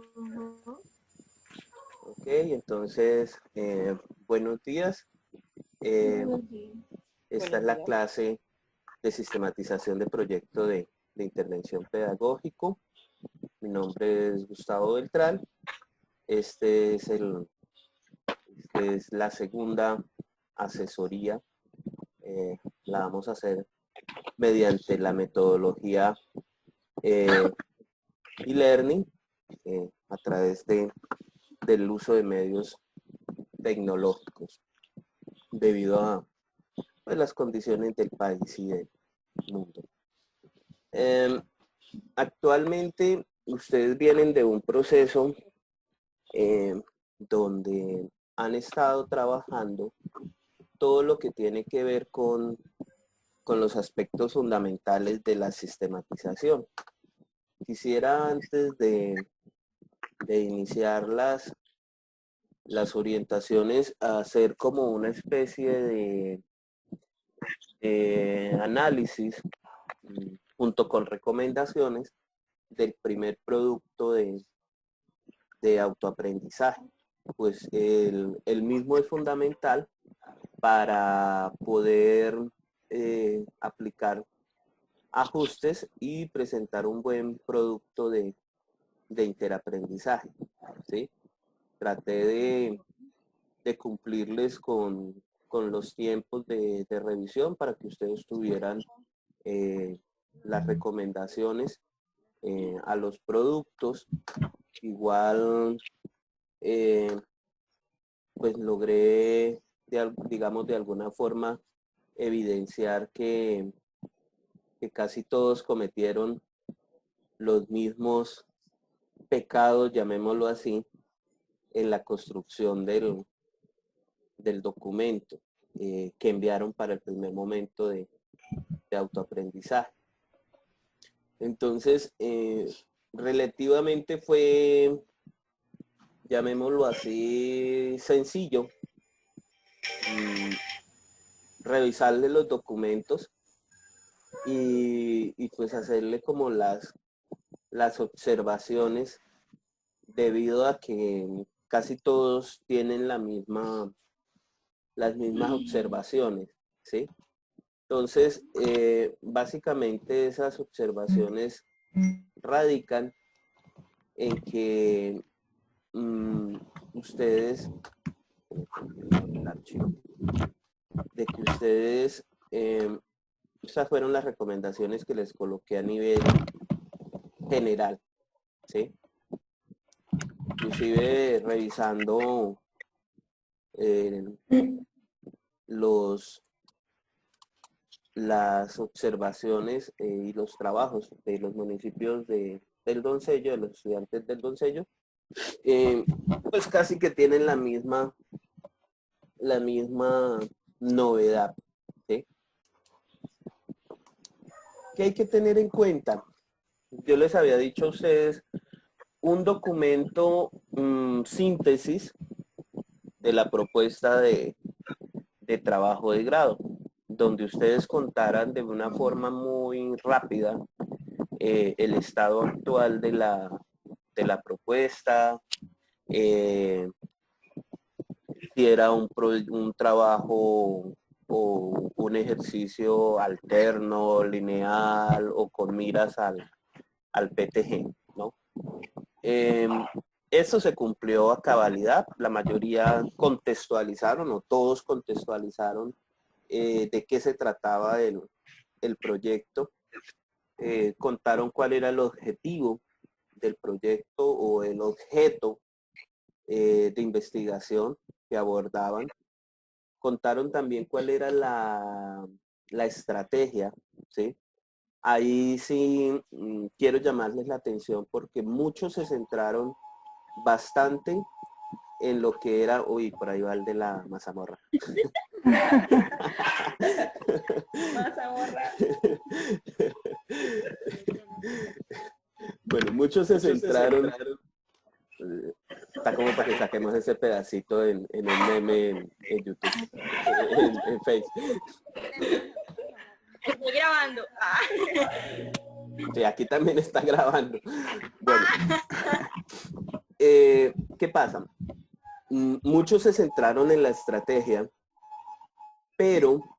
Ujú. Ok, entonces, buenos días. Eh, Buenos días. Esta es Buenos la días. clase de sistematización de proyecto de intervención pedagógico. Mi nombre es Gustavo Beltrán. Este es la segunda asesoría. La vamos a hacer mediante la metodología e-learning a través del uso de medios tecnológicos debido a pues, las condiciones del país y del mundo. Actualmente ustedes vienen de un proceso donde han estado trabajando todo lo que tiene que ver con los aspectos fundamentales de la sistematización. Quisiera antes de iniciar las orientaciones hacer como una especie de análisis junto con recomendaciones del primer producto de autoaprendizaje. Pues el mismo es fundamental para poder aplicar ajustes y presentar un buen producto de interaprendizaje. ¿Sí? Traté de cumplirles con los tiempos de revisión para que ustedes tuvieran las recomendaciones a los productos. Igual, pues logré, digamos, de alguna forma evidenciar que casi todos cometieron los mismos pecados, llamémoslo así, en la construcción del documento que enviaron para el primer momento de autoaprendizaje. Entonces, relativamente fue, llamémoslo así, sencillo revisarle los documentos y pues hacerle como las observaciones debido a que casi todos tienen las mismas observaciones, ¿sí? Entonces, básicamente esas observaciones radican en que ustedes, de que ustedes, estas fueron las recomendaciones que les coloqué a nivel general, ¿sí? Inclusive revisando las observaciones y los trabajos de los municipios del Doncello, de los estudiantes del Doncello, pues casi que tienen la misma novedad. ¿Sí? ¿Qué hay que tener en cuenta? Yo les había dicho a ustedes un documento síntesis de la propuesta de trabajo de grado, donde ustedes contaran de una forma muy rápida el estado actual de la propuesta, si era un trabajo o un ejercicio alterno, lineal o con miras al PTG, ¿no? Eso se cumplió a cabalidad, la mayoría contextualizaron o todos contextualizaron de qué se trataba el proyecto, contaron cuál era el objetivo del proyecto o el objeto de investigación que abordaban, contaron también cuál era la estrategia, ¿sí? Ahí sí quiero llamarles la atención porque muchos se centraron bastante en lo que era, uy, por ahí va el de la mazamorra. Mazamorra. Bueno, muchos se centraron, está como para que saquemos ese pedacito en un meme en YouTube, en Facebook. Estoy grabando. Sí, aquí también está grabando. Bueno, ¿qué pasa? Muchos se centraron en la estrategia, pero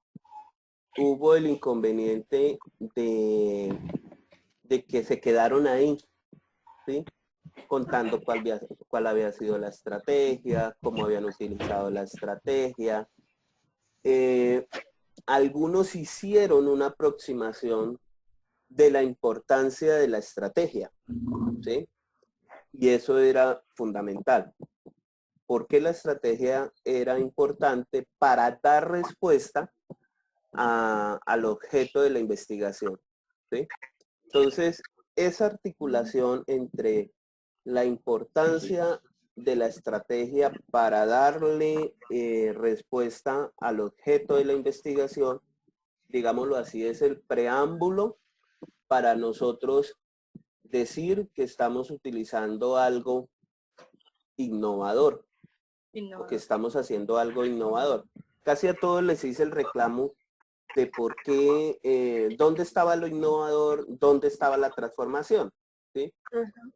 hubo el inconveniente de que se quedaron ahí, ¿sí? Contando cuál había sido la estrategia, cómo habían utilizado la estrategia. Algunos hicieron una aproximación de la importancia de la estrategia, ¿sí? Y eso era fundamental. Porque la estrategia era importante para dar respuesta al objeto de la investigación, ¿sí? Entonces, esa articulación entre la importancia de la estrategia para darle respuesta al objeto de la investigación, digámoslo así, es el preámbulo para nosotros decir que estamos utilizando algo innovador o que estamos haciendo algo innovador. Casi a todos les hice el reclamo de por qué, dónde estaba lo innovador, dónde estaba la transformación, ¿sí?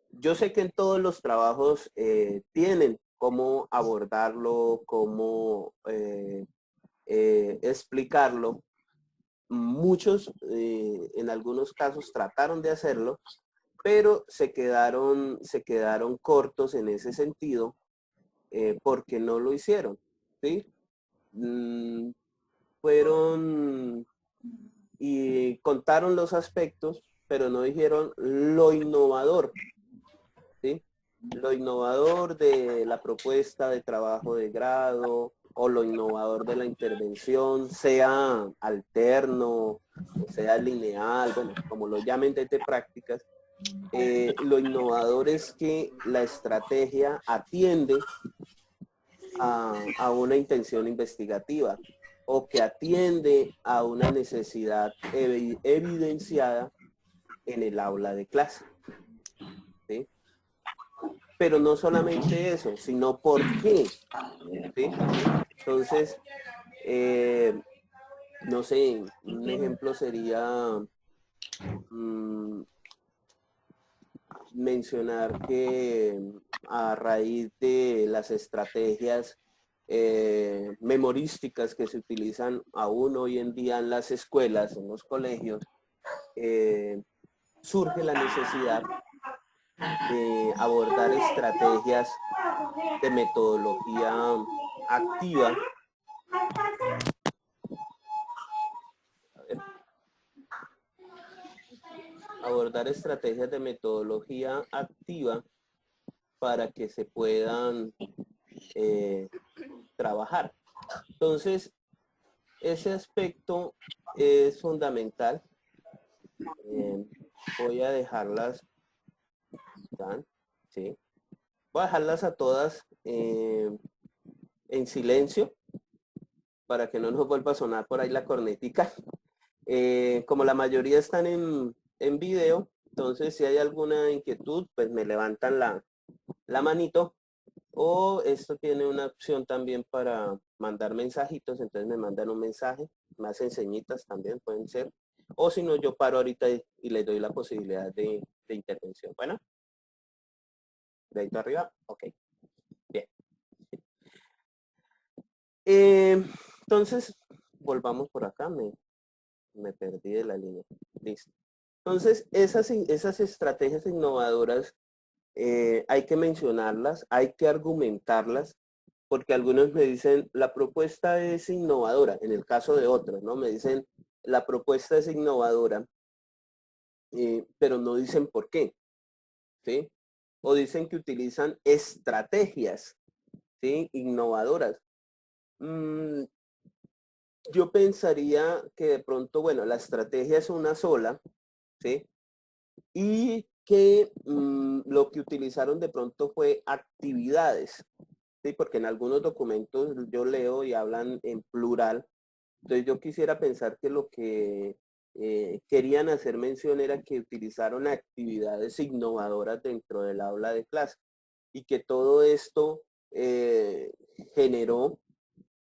Yo sé que en todos los trabajos tienen cómo abordarlo, cómo explicarlo. Muchos, en algunos casos, trataron de hacerlo, pero se quedaron cortos en ese sentido porque no lo hicieron, ¿sí? Fueron y contaron los aspectos, pero no dijeron lo innovador, ¿sí? Lo innovador de la propuesta de trabajo de grado o lo innovador de la intervención, sea alterno, o sea lineal, bueno, como lo llamen desde prácticas. Lo innovador es que la estrategia atiende a una intención investigativa o que atiende a una necesidad evidenciada en el aula de clase, ¿sí? Pero no solamente eso, sino por qué, ¿sí? Entonces, no sé, un ejemplo sería mencionar que a raíz de las estrategias memorísticas que se utilizan aún hoy en día en las escuelas, en los colegios, surge la necesidad de abordar estrategias de metodología activa, para que se puedan trabajar. Entonces, ese aspecto es fundamental. Voy a dejarlas, ¿sí? Voy a dejarlas a todas en silencio para que no nos vuelva a sonar por ahí la cornetica. Como la mayoría están en video, entonces si hay alguna inquietud, pues me levantan la manito. O esto tiene una opción también para mandar mensajitos, entonces me mandan un mensaje, más enseñitas también pueden ser. O si no, yo paro ahorita y les doy la posibilidad de intervención. Bueno, dedito arriba, ok, bien. Entonces, volvamos por acá, me perdí de la línea. Listo. Entonces, esas estrategias innovadoras hay que mencionarlas, hay que argumentarlas, porque algunos me dicen, la propuesta es innovadora, en el caso de otros, ¿no? Me dicen, la propuesta es innovadora, pero no dicen por qué, ¿sí? O dicen que utilizan estrategias, ¿sí? Innovadoras. Yo pensaría que de pronto, bueno, la estrategia es una sola, ¿sí? Y que lo que utilizaron de pronto fue actividades, ¿sí? Porque en algunos documentos yo leo y hablan en plural. Entonces yo quisiera pensar que lo que querían hacer mención era que utilizaron actividades innovadoras dentro del aula de clase y que todo esto generó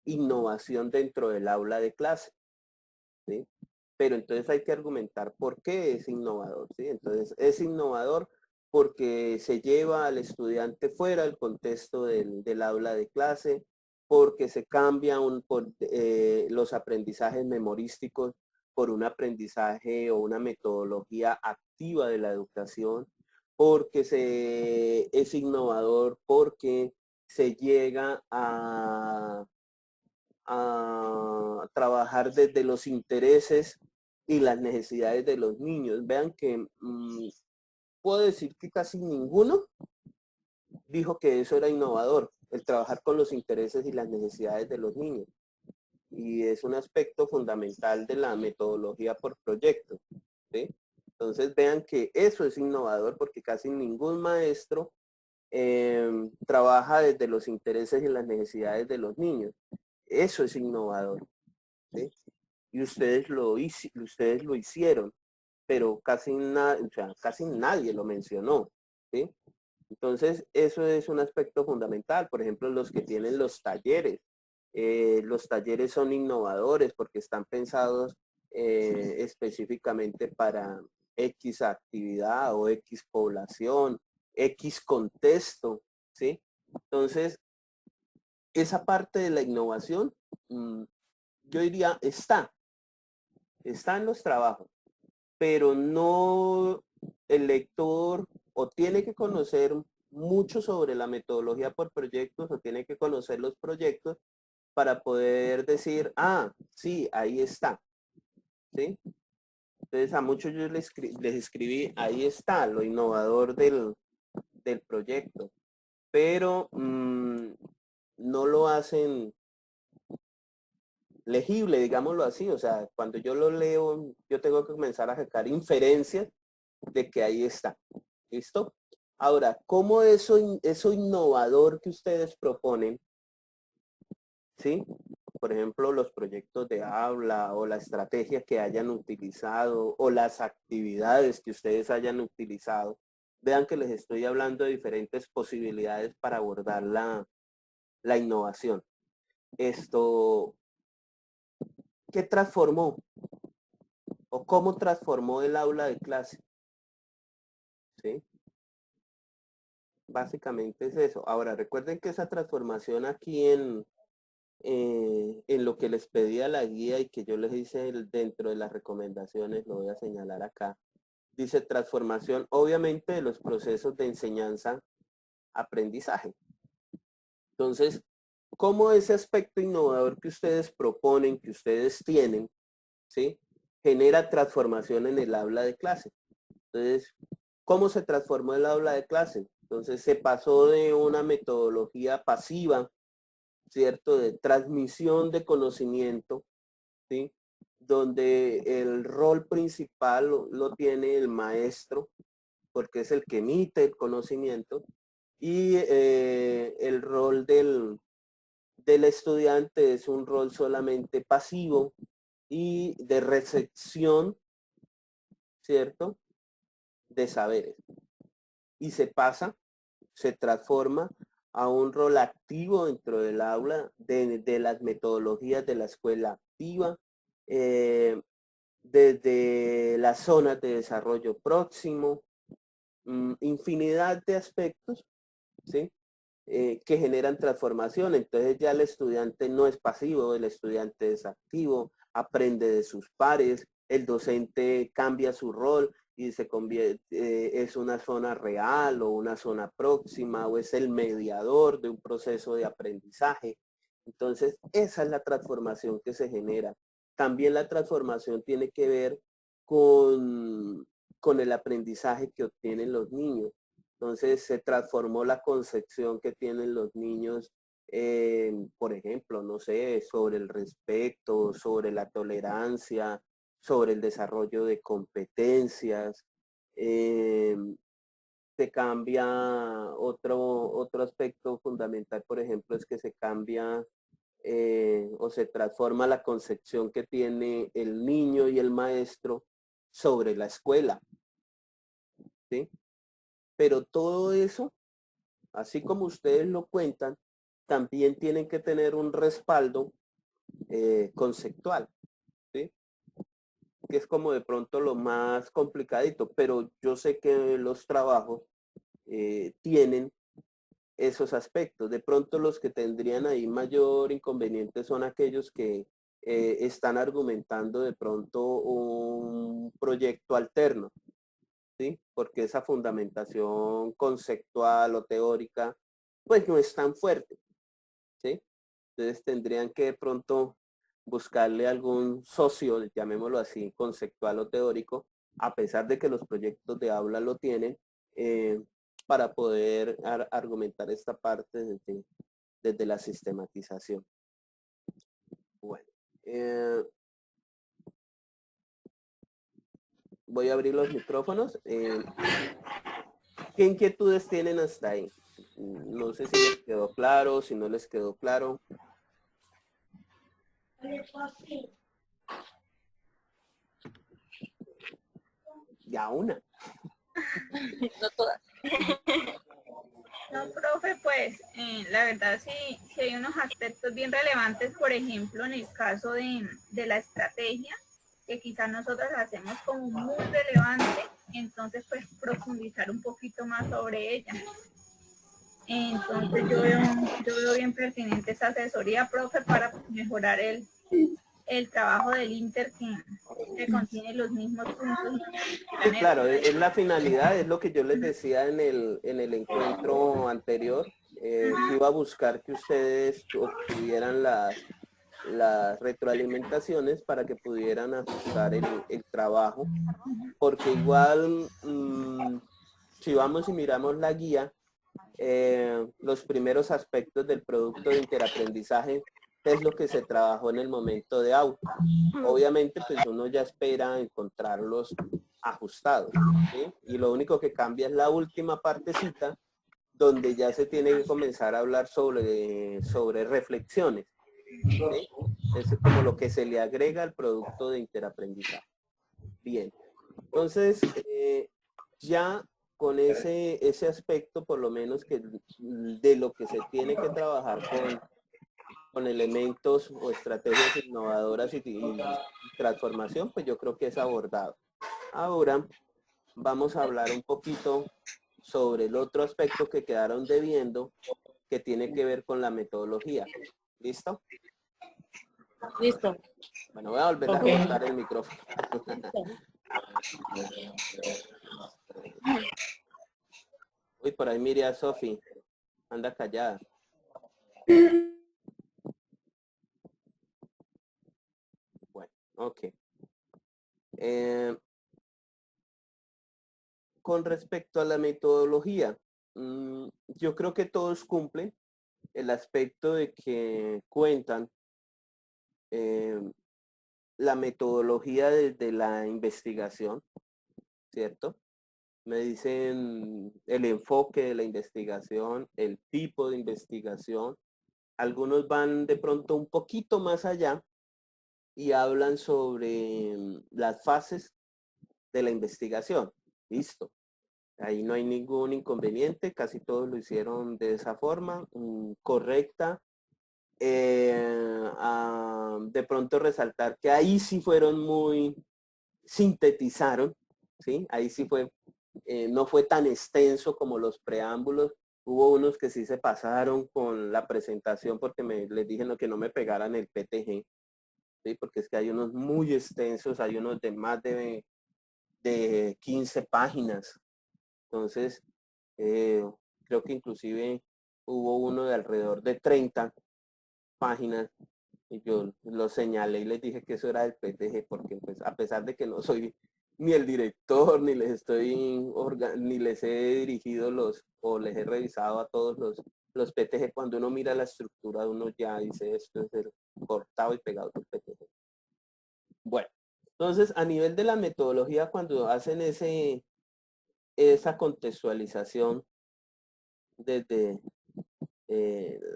innovación dentro del aula de clase, ¿sí? Pero entonces hay que argumentar por qué es innovador, ¿sí? Entonces es innovador porque se lleva al estudiante fuera del contexto del aula de clase, porque se cambia los aprendizajes memorísticos por un aprendizaje o una metodología activa de la educación, porque es innovador, porque se llega a trabajar desde los intereses y las necesidades de los niños. Vean que puedo decir que casi ninguno dijo que eso era innovador, el trabajar con los intereses y las necesidades de los niños. Y es un aspecto fundamental de la metodología por proyecto, ¿sí? Entonces vean que eso es innovador porque casi ningún maestro trabaja desde los intereses y las necesidades de los niños. Eso es innovador, ¿sí? Y ustedes ustedes lo hicieron, pero casi nadie lo mencionó, ¿sí? Entonces, eso es un aspecto fundamental. Por ejemplo, los que tienen los talleres. Los talleres son innovadores porque están pensados específicamente para X actividad o X población, X contexto, ¿sí? Entonces, esa parte de la innovación, yo diría, está en los trabajos, pero no el lector o tiene que conocer mucho sobre la metodología por proyectos o tiene que conocer los proyectos para poder decir, ah, sí, ahí está, ¿sí? Entonces a muchos yo les escribí, ahí está, lo innovador del proyecto, pero no lo hacen legible, digámoslo así, o sea, cuando yo lo leo, yo tengo que comenzar a sacar inferencias de que ahí está. ¿Listo? Ahora, ¿cómo eso innovador que ustedes proponen, ¿sí? Por ejemplo, los proyectos de aula o la estrategia que hayan utilizado o las actividades que ustedes hayan utilizado, vean que les estoy hablando de diferentes posibilidades para abordar la innovación. Esto, ¿qué transformó o cómo transformó el aula de clase? ¿Sí? Básicamente es eso. Ahora, recuerden que esa transformación aquí en lo que les pedía la guía y que yo les hice dentro de las recomendaciones, lo voy a señalar acá. Dice transformación, obviamente, de los procesos de enseñanza-aprendizaje. Entonces, ¿cómo ese aspecto innovador que ustedes proponen, que ustedes tienen, ¿sí? Genera transformación en el aula de clase? Entonces, ¿cómo se transformó el aula de clase? Entonces, se pasó de una metodología pasiva, ¿cierto? De transmisión de conocimiento, ¿sí? Donde el rol principal lo tiene el maestro, porque es el que emite el conocimiento, y el rol del estudiante es un rol solamente pasivo y de recepción, ¿cierto? De saberes. Y se transforma a un rol activo dentro del aula de las metodologías de la escuela activa, desde las zonas de desarrollo próximo, infinidad de aspectos, ¿sí? Que generan transformación. Entonces ya el estudiante no es pasivo, el estudiante es activo, aprende de sus pares, el docente cambia su rol y se convierte, es una zona real o una zona próxima o es el mediador de un proceso de aprendizaje. Entonces, esa es la transformación que se genera. También la transformación tiene que ver con el aprendizaje que obtienen los niños. Entonces se transformó la concepción que tienen los niños, por ejemplo, no sé, sobre el respeto, sobre la tolerancia, sobre el desarrollo de competencias. Eh, Se cambia otro aspecto fundamental, por ejemplo, es que se cambia o se transforma la concepción que tiene el niño y el maestro sobre la escuela, ¿sí? Pero todo eso, así como ustedes lo cuentan, también tienen que tener un respaldo conceptual, ¿sí? Que es como de pronto lo más complicadito, pero yo sé que los trabajos tienen esos aspectos. De pronto los que tendrían ahí mayor inconveniente son aquellos que están argumentando de pronto un proyecto alterno, ¿sí? Porque esa fundamentación conceptual o teórica pues no es tan fuerte, ¿sí? Entonces tendrían que de pronto buscarle algún socio, llamémoslo así, conceptual o teórico, a pesar de que los proyectos de aula lo tienen, para poder argumentar esta parte desde la sistematización. Bueno, voy a abrir los micrófonos. ¿Qué inquietudes tienen hasta ahí? No sé si les quedó claro, si no les quedó claro. Ya una. No todas. No, profe, pues la verdad sí hay unos aspectos bien relevantes, por ejemplo, en el caso de la estrategia, que quizás nosotros hacemos como muy relevante, entonces pues profundizar un poquito más sobre ella. Entonces yo veo bien pertinente esa asesoría, profe, para mejorar el trabajo del Inter que contiene los mismos puntos. Sí, claro, es la finalidad, es lo que yo les decía en el encuentro anterior, que iba a buscar que ustedes obtuvieran las retroalimentaciones para que pudieran ajustar el trabajo, porque igual si vamos y miramos la guía, los primeros aspectos del producto de interaprendizaje es lo que se trabajó en el momento de auto. Obviamente pues uno ya espera encontrarlos ajustados, ¿sí? Y lo único que cambia es la última partecita donde ya se tiene que comenzar a hablar sobre reflexiones, ¿sí? Eso es como lo que se le agrega al producto de interaprendizaje. Bien, entonces ya con ese aspecto, por lo menos que de lo que se tiene que trabajar con elementos o estrategias innovadoras y transformación, pues yo creo que es abordado. Ahora vamos a hablar un poquito sobre el otro aspecto que quedaron debiendo, que tiene que ver con la metodología. ¿Listo? Listo. Bueno, voy a volver a ajustar el micrófono. Uy, por ahí mire a Sofi. Anda callada. Bueno, ok. Con respecto a la metodología, yo creo que todos cumplen el aspecto de que cuentan la metodología desde la investigación, ¿cierto? Me dicen el enfoque de la investigación, el tipo de investigación. Algunos van de pronto un poquito más allá y hablan sobre las fases de la investigación. Listo. Ahí no hay ningún inconveniente, casi todos lo hicieron de esa forma, correcta. De pronto resaltar que ahí sí fueron muy, sintetizaron, ¿sí? Ahí sí fue, no fue tan extenso como los preámbulos. Hubo unos que sí se pasaron con la presentación porque les dije que no me pegaran el PTG, ¿sí? Porque es que hay unos muy extensos, hay unos de más de 15 páginas. Entonces, creo que inclusive hubo uno de alrededor de 30 páginas y yo lo señalé y les dije que eso era el PTG porque pues a pesar de que no soy ni el director ni ni les he dirigido o les he revisado a todos los PTG, cuando uno mira la estructura uno ya dice esto es el cortado y pegado del PTG. Bueno, entonces a nivel de la metodología, cuando hacen esa contextualización desde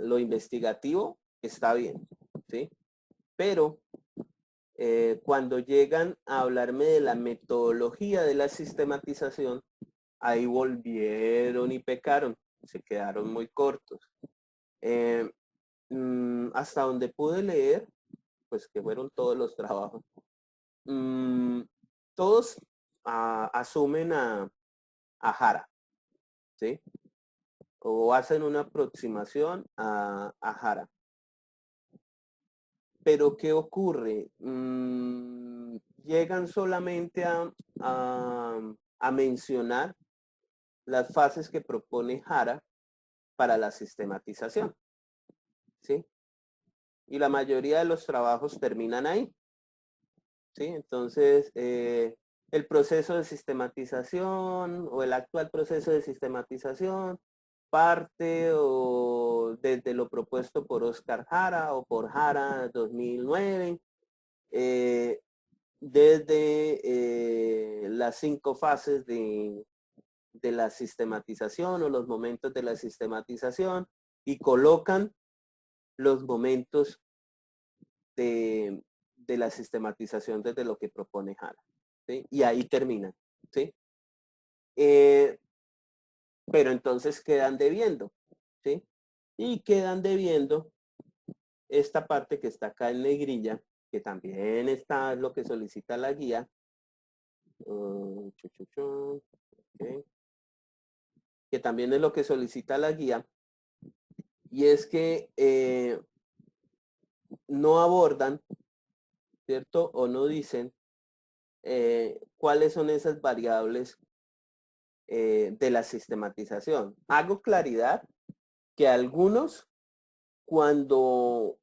lo investigativo, está bien, ¿sí? Pero cuando llegan a hablarme de la metodología de la sistematización, ahí volvieron y pecaron, se quedaron muy cortos. Hasta donde pude leer, pues que fueron todos los trabajos, todos asumen a Jara, ¿sí? O hacen una aproximación a Jara. Pero ¿qué ocurre? Llegan solamente a mencionar las fases que propone Jara para la sistematización, ¿sí? Y la mayoría de los trabajos terminan ahí, ¿sí? Entonces, el proceso de sistematización o el actual proceso de sistematización parte o desde lo propuesto por Oscar Jara o por Jara 2009, desde las 5 fases de la sistematización o los momentos de la sistematización y colocan los momentos de la sistematización desde lo que propone Jara, ¿sí? Y ahí terminan, ¿sí? Pero entonces quedan debiendo, ¿sí? Y quedan debiendo esta parte que está acá en negrilla, que también está lo que solicita la guía. Okay. Que también es lo que solicita la guía, y es que no abordan, ¿cierto? O no dicen cuáles son esas variables de la sistematización. Hago claridad que algunos, cuando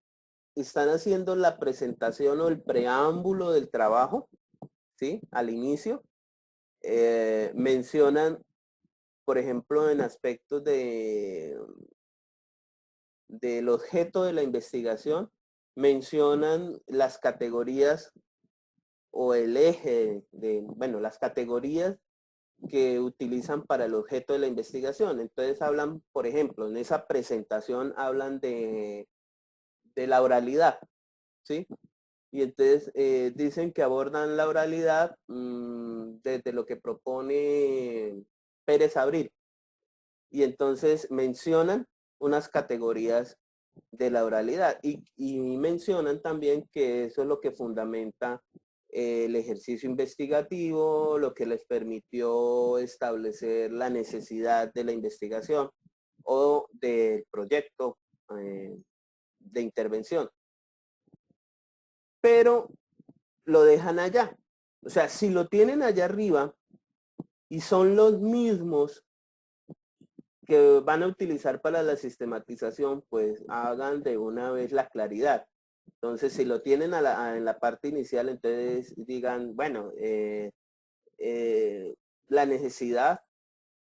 están haciendo la presentación o el preámbulo del trabajo, ¿sí? Al inicio, mencionan, por ejemplo, en aspectos del objeto de la investigación, mencionan las categorías o el eje de, bueno, las categorías que utilizan para el objeto de la investigación. Entonces hablan, por ejemplo, en esa presentación hablan de la oralidad, ¿sí? Y entonces dicen que abordan la oralidad desde lo que propone Pérez Abril. Y entonces mencionan unas categorías de la oralidad y mencionan también que eso es lo que fundamenta el ejercicio investigativo, lo que les permitió establecer la necesidad de la investigación o del proyecto de intervención. Pero lo dejan allá. O sea, si lo tienen allá arriba y son los mismos que van a utilizar para la sistematización, pues hagan de una vez la claridad. Entonces, si lo tienen en la parte inicial, entonces digan, bueno, la necesidad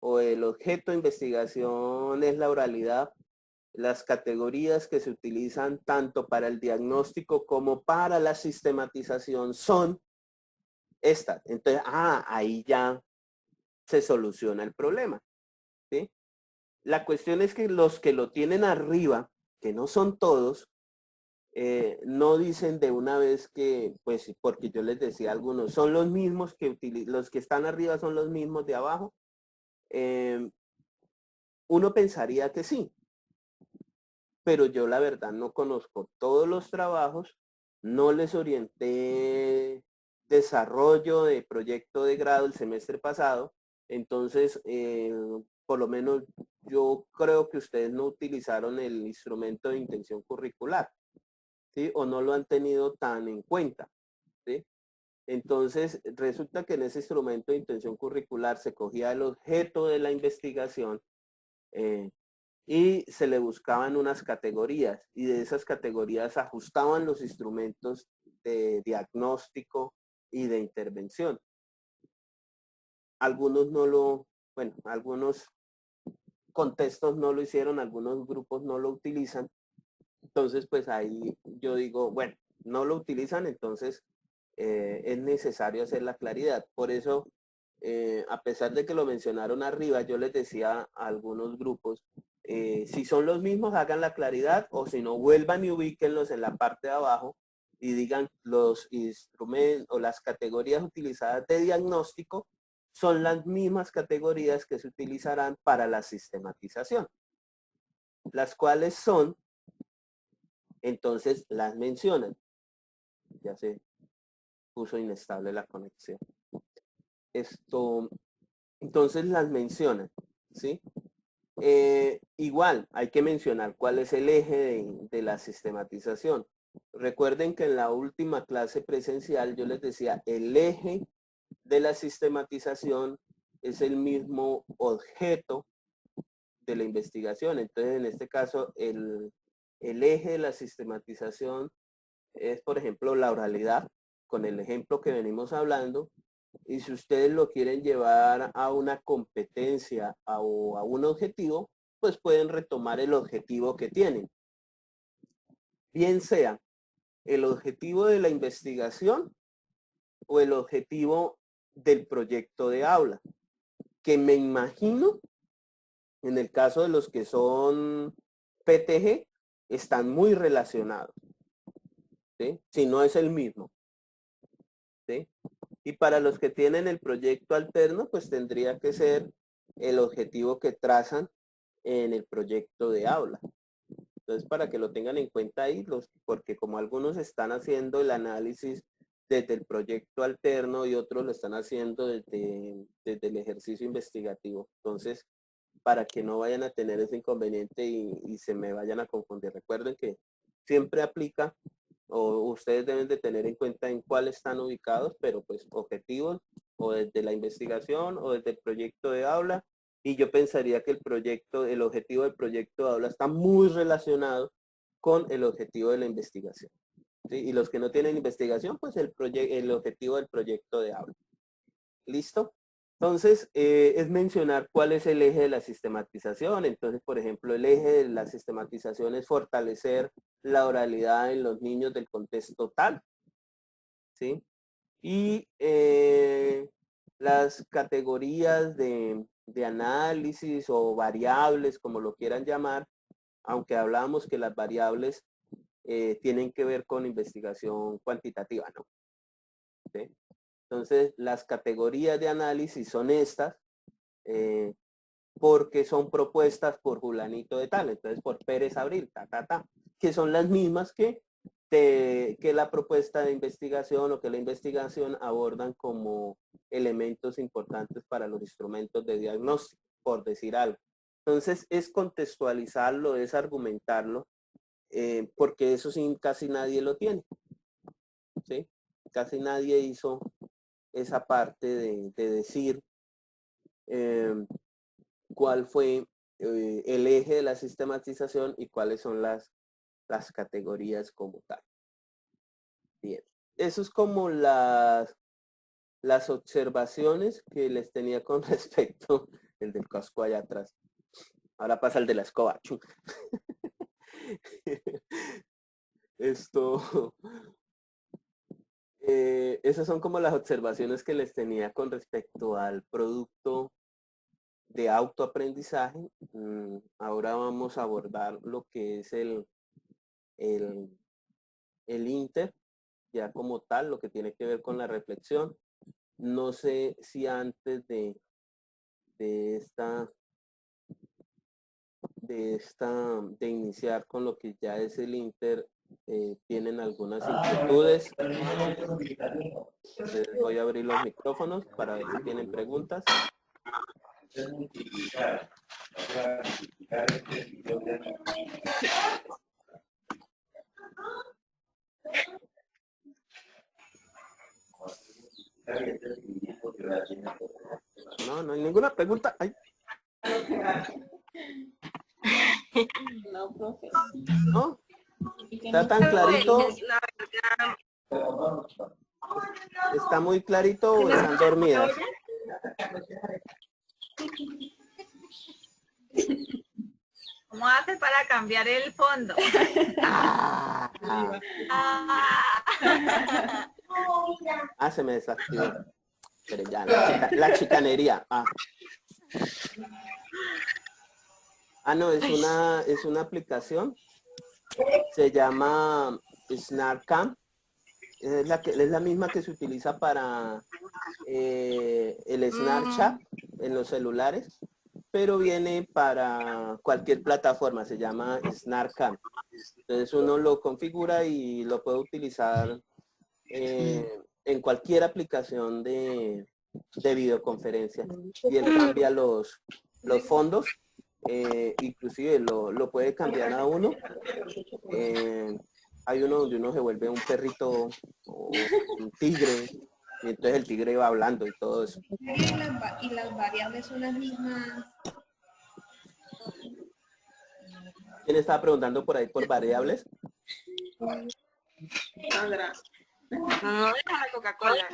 o el objeto de investigación es la oralidad. Las categorías que se utilizan tanto para el diagnóstico como para la sistematización son estas. Entonces, ahí ya se soluciona el problema, ¿sí? La cuestión es que los que lo tienen arriba, que no son todos, no dicen de una vez que, pues, porque yo les decía algunos, son los mismos que los que están arriba son los mismos de abajo. Uno pensaría que sí, pero yo la verdad no conozco todos los trabajos, no les orienté desarrollo de proyecto de grado el semestre pasado, entonces por lo menos yo creo que ustedes no utilizaron el instrumento de intención curricular, ¿sí? O no lo han tenido tan en cuenta, ¿sí? Entonces resulta que en ese instrumento de intención curricular se cogía el objeto de la investigación y se le buscaban unas categorías y de esas categorías ajustaban los instrumentos de diagnóstico y de intervención. Algunos no lo, bueno, algunos contextos no lo hicieron, algunos grupos no lo utilizan. Entonces, pues ahí yo digo, bueno, no lo utilizan, entonces es necesario hacer la claridad. Por eso, a pesar de que lo mencionaron arriba, yo les decía a algunos grupos, si son los mismos, hagan la claridad, o si no, vuelvan y ubíquenlos en la parte de abajo y digan los instrumentos o las categorías utilizadas de diagnóstico son las mismas categorías que se utilizarán para la sistematización, las cuales son, entonces las mencionan. Ya se puso inestable la conexión. Entonces las mencionan. ¿sí? Igual, hay que mencionar cuál es el eje de la sistematización. Recuerden que en la última clase presencial yo les decía, el eje de la sistematización es el mismo objeto de la investigación. Entonces, en este caso, el eje de la sistematización es, por ejemplo, la oralidad, con el ejemplo que venimos hablando. Y si ustedes lo quieren llevar a una competencia o a un objetivo, pues pueden retomar el objetivo que tienen. Bien sea el objetivo de la investigación o el objetivo del proyecto de aula, que me imagino, en el caso de los que son PTG, están muy relacionados, ¿sí? Si no es el mismo, ¿sí? Y para los que tienen el proyecto alterno, pues tendría que ser el objetivo que trazan en el proyecto de aula. Entonces, para que lo tengan en cuenta ahí, porque como algunos están haciendo el análisis desde el proyecto alterno y otros lo están haciendo desde el ejercicio investigativo. Entonces, para que no vayan a tener ese inconveniente y se me vayan a confundir. Recuerden que siempre aplica, o ustedes deben de tener en cuenta en cuál están ubicados, pero pues objetivos o desde la investigación o desde el proyecto de aula. Y yo pensaría que el objetivo del proyecto de aula está muy relacionado con el objetivo de la investigación, ¿sí? Y los que no tienen investigación, pues el objetivo del proyecto de aula. ¿Listo? Entonces, es mencionar cuál es el eje de la sistematización. Entonces, por ejemplo, el eje de la sistematización es fortalecer la oralidad en los niños del contexto tal, ¿sí? Y las categorías de análisis o variables, como lo quieran llamar, aunque hablamos que las variables tienen que ver con investigación cuantitativa, ¿no? ¿Sí? Entonces, las categorías de análisis son estas, porque son propuestas por Julanito de tal, entonces por Pérez Abril, que son las mismas que la propuesta de investigación o que la investigación abordan como elementos importantes para los instrumentos de diagnóstico, por decir algo. Entonces, es contextualizarlo, es argumentarlo, porque eso sí, casi nadie lo tiene, ¿sí? Casi nadie hizo esa parte de decir cuál fue el eje de la sistematización y cuáles son las categorías como tal. Bien, eso es como las observaciones que les tenía con respecto el del casco allá atrás. Ahora pasa el de la escoba. Esto, esas son como las observaciones que les tenía con respecto al producto de autoaprendizaje. Ahora vamos a abordar lo que es el Inter, ya como tal, lo que tiene que ver con la reflexión. No sé si antes de iniciar con lo que ya es el Inter, tienen algunas inquietudes. Les voy a abrir los micrófonos para ver si tienen preguntas. No, no hay ninguna pregunta. Ay. No, profe. ¿No? Está tan clarito. ¿Está muy clarito o están dormidas? ¿Cómo hace para cambiar el fondo? Se me desactivó. Pero ya, la chicanería. No, es una aplicación. Se llama SnarkCam. Es la misma que se utiliza para el Snapchat en los celulares, pero viene para cualquier plataforma, se llama SnarkCam. Entonces uno lo configura y lo puede utilizar en cualquier aplicación de videoconferencia. Y él cambia los los fondos, inclusive lo puede cambiar a uno. Hay uno donde uno se vuelve un perrito o un tigre, y entonces el tigre va hablando y todo eso. Y las variables son las mismas. ¿Quién estaba preguntando por ahí por variables? Sandra. No, deja la Coca-Cola.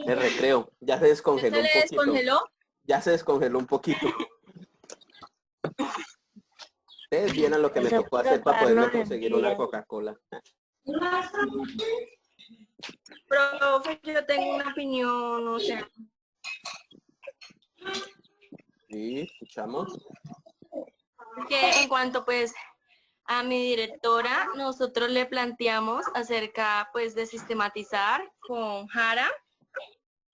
El recreo. Ya se descongeló ¿Se un le poquito. descongeló? Ya se descongeló un poquito. Ustedes vieran lo que me tocó hacer para poderme conseguir una Coca-Cola. Profe, yo tengo una opinión, o sea, Sí, escuchamos. que en cuanto pues a mi directora, nosotros le planteamos acerca pues de sistematizar con Jara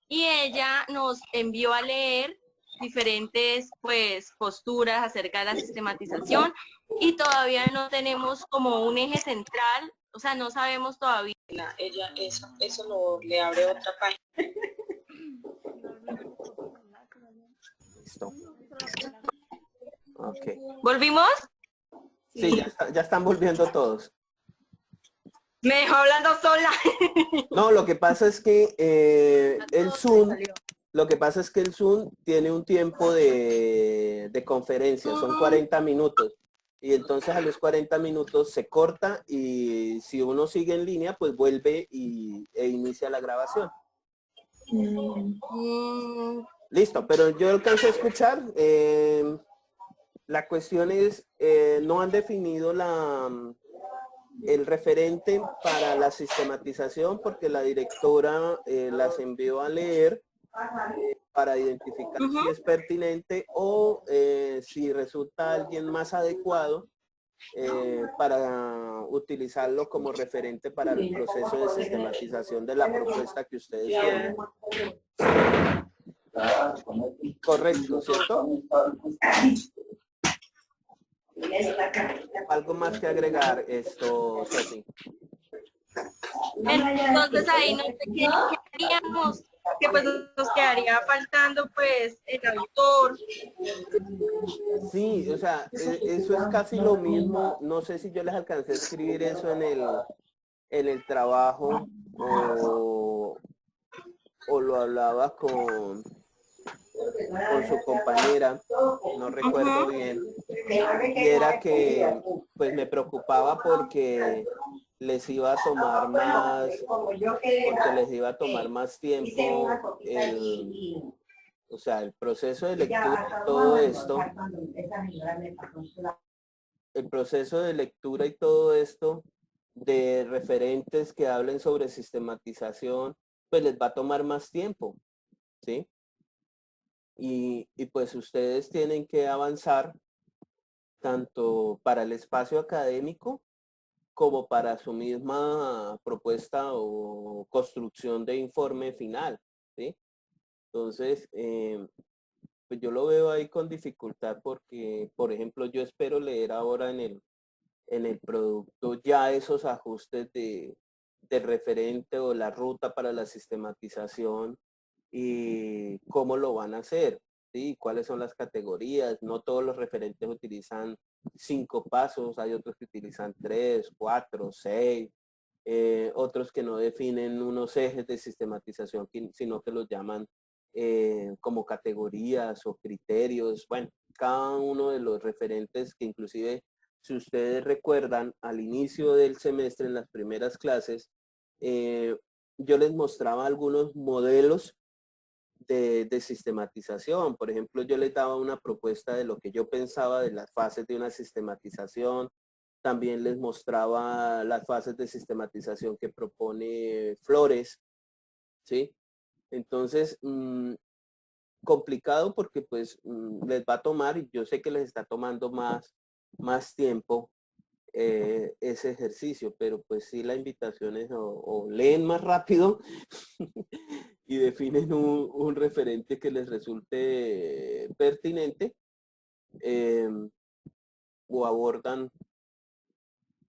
y ella nos envió a leer diferentes pues posturas acerca de la sistematización y todavía no tenemos como un eje central, o sea, no sabemos todavía. Ella, eso le abre otra página. Listo. Ok. ¿Volvimos? Sí, ya están volviendo todos. Me dejó hablando sola. No, lo que pasa es que el Zoom, tiene un tiempo de conferencia, son 40 minutos. Y entonces a los 40 minutos se corta y si uno sigue en línea, pues vuelve e inicia la grabación. Listo, pero yo alcancé a escuchar. La cuestión es, no han definido el referente para la sistematización porque la directora las envió a leer para identificar si es pertinente o si resulta alguien más adecuado para utilizarlo como referente para el proceso de sistematización de la propuesta que ustedes tienen. Correcto, ¿cierto? Algo más que agregar esto, Sofi. Entonces ahí no sé qué haríamos, que pues nos quedaría faltando pues el autor. Sí, o sea, eso es casi lo mismo. No sé si yo les alcancé a escribir eso en el trabajo o lo hablaba con su compañera, no recuerdo bien, y era que pues me preocupaba porque les iba a tomar más tiempo o sea, el proceso de lectura y todo esto, el proceso de lectura y todo esto de referentes que hablen sobre sistematización, pues les va a tomar más tiempo, ¿sí? Y pues ustedes tienen que avanzar tanto para el espacio académico como para su misma propuesta o construcción de informe final, ¿sí? Entonces, pues yo lo veo ahí con dificultad porque, por ejemplo, yo espero leer ahora en el producto ya esos ajustes del referente o la ruta para la sistematización y cómo lo van a hacer, ¿sí? ¿Cuáles son las categorías? No todos los referentes utilizan 5 pasos, hay otros que utilizan 3, 4, 6, otros que no definen unos ejes de sistematización, sino que los llaman como categorías o criterios. Bueno, cada uno de los referentes que inclusive, si ustedes recuerdan, al inicio del semestre, en las primeras clases, yo les mostraba algunos modelos de sistematización. Por ejemplo, yo les daba una propuesta de lo que yo pensaba de las fases de una sistematización. También les mostraba las fases de sistematización que propone Flores, ¿sí? Entonces, complicado porque pues les va a tomar, y yo sé que les está tomando más tiempo ese ejercicio, pero pues sí la invitación es o leen más rápido y definen un referente que les resulte pertinente o abordan,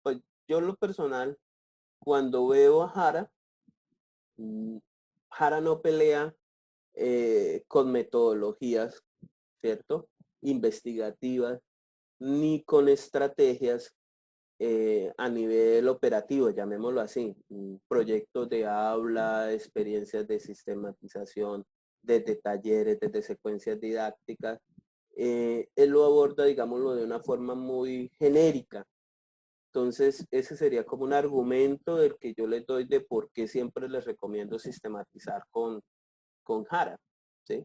pues yo en lo personal, cuando veo a Jara, Jara no pelea con metodologías, ¿cierto? Investigativas, ni con estrategias a nivel operativo, llamémoslo así, proyectos de aula, experiencias de sistematización, desde talleres, desde secuencias didácticas. Él lo aborda, digámoslo, de una forma muy genérica. Entonces, ese sería como un argumento del que yo les doy de por qué siempre les recomiendo sistematizar con Jara, ¿sí?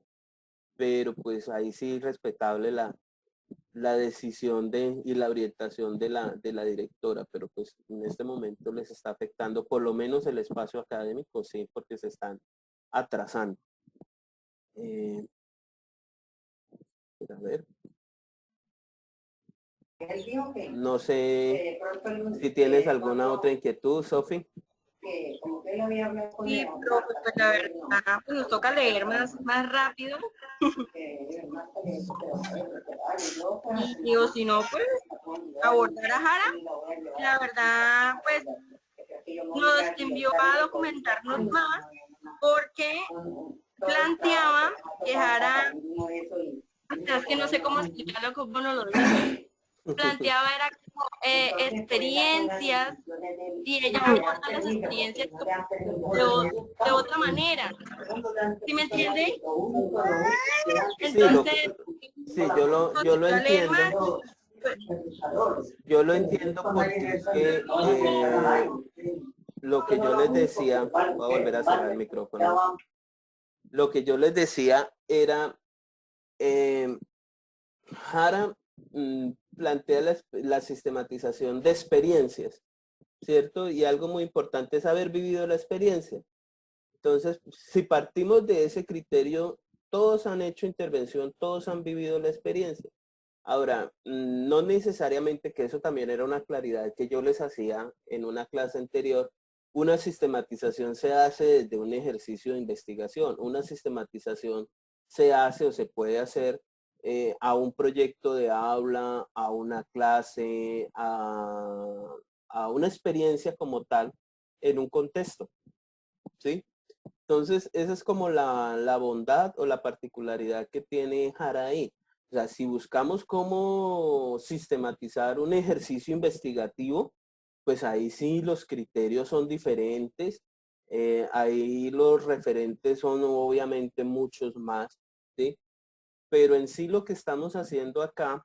Pero pues ahí sí respetable la decisión y la orientación de la directora, pero pues en este momento les está afectando por lo menos el espacio académico, sí, porque se están atrasando. A ver. No sé si tienes alguna otra inquietud, Sofi. Sí, pero pues la verdad, pues nos toca leer más rápido. O si no, pues abordar a Jara. La verdad, pues nos envió a documentarnos más porque planteaba que Jara, es que no sé cómo explicarlo, cómo no lo dice. Planteaba era como experiencias y ella aborda las experiencias de otra manera. ¿Sí me entiende? Entonces, sí, yo lo entiendo. Yo lo entiendo porque es que lo que yo les decía, voy a volver a cerrar el micrófono. Lo que yo les decía era, Jara plantea la sistematización de experiencias, ¿cierto? Y algo muy importante es haber vivido la experiencia. Entonces, si partimos de ese criterio, todos han hecho intervención, todos han vivido la experiencia. Ahora, no necesariamente, que eso también era una claridad que yo les hacía en una clase anterior, una sistematización se hace desde un ejercicio de investigación. Una sistematización se hace o se puede hacer a un proyecto de aula, a una clase, a una experiencia como tal en un contexto, ¿sí? Entonces, esa es como la bondad o la particularidad que tiene Jara ahí. O sea, si buscamos cómo sistematizar un ejercicio investigativo, pues ahí sí los criterios son diferentes. Ahí los referentes son obviamente muchos más, ¿sí? Pero en sí lo que estamos haciendo acá,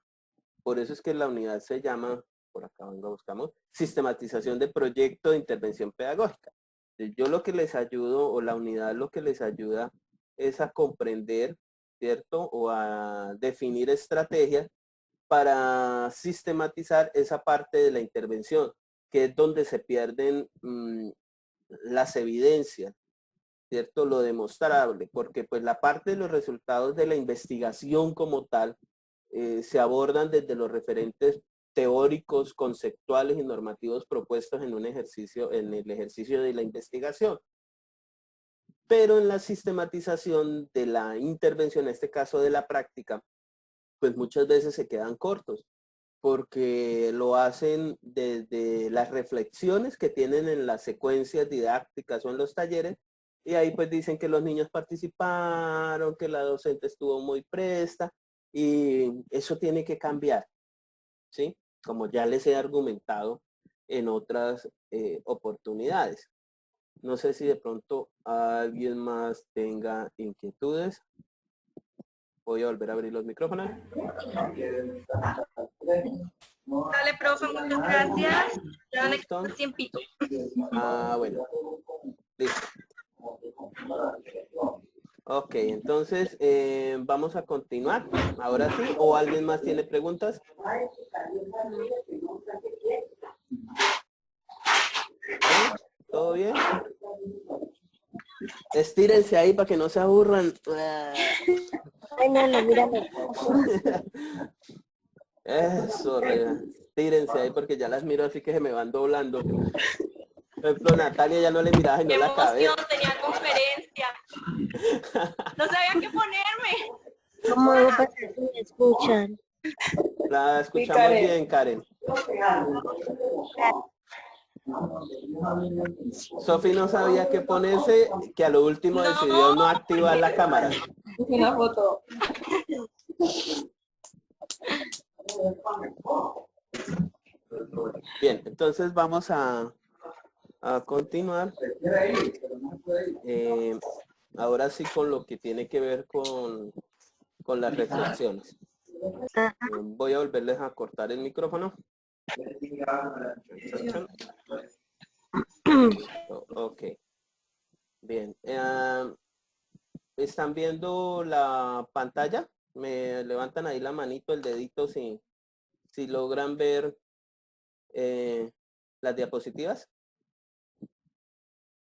por eso es que la unidad se llama, por acá buscamos, sistematización de proyecto de intervención pedagógica. Yo lo que les ayudo, o la unidad lo que les ayuda es a comprender, ¿cierto? O a definir estrategias para sistematizar esa parte de la intervención, que es donde se pierden las evidencias, ¿cierto? Lo demostrable, porque pues la parte de los resultados de la investigación como tal se abordan desde los referentes teóricos, conceptuales y normativos propuestos en un ejercicio, en el ejercicio de la investigación. Pero en la sistematización de la intervención, en este caso de la práctica, pues muchas veces se quedan cortos, porque lo hacen desde las reflexiones que tienen en las secuencias didácticas o en los talleres, y ahí pues dicen que los niños participaron, que la docente estuvo muy presta, y eso tiene que cambiar, ¿sí? Como ya les he argumentado en otras oportunidades. No sé si de pronto alguien más tenga inquietudes. Voy a volver a abrir los micrófonos. Dale, profe, muchas gracias. Ya le quito el tiempito. Bueno. Listo. Ok, entonces vamos a continuar. Ahora sí, ¿o alguien más tiene preguntas? ¿Todo bien? Estírense ahí para que no se aburran. Ay, no, mírame. Eso, estírense ahí porque ya las miro así que se me van doblando. Por ejemplo, Natalia ya no le miraba y no la cabeza. Tenía conferencia. No sabía qué ponerme. ¿Cómo hago para que me escuchan? La escuchamos bien, Karen. Sofi no sabía qué ponerse, que a lo último No, decidió no activar la cámara. Una foto. Bien, entonces vamos a continuar. Ahora sí con lo que tiene que ver con las reflexiones. Voy a volverles a cortar el micrófono. Ok. Bien. ¿Están viendo la pantalla? Me levantan ahí la manito, el dedito si logran ver las diapositivas.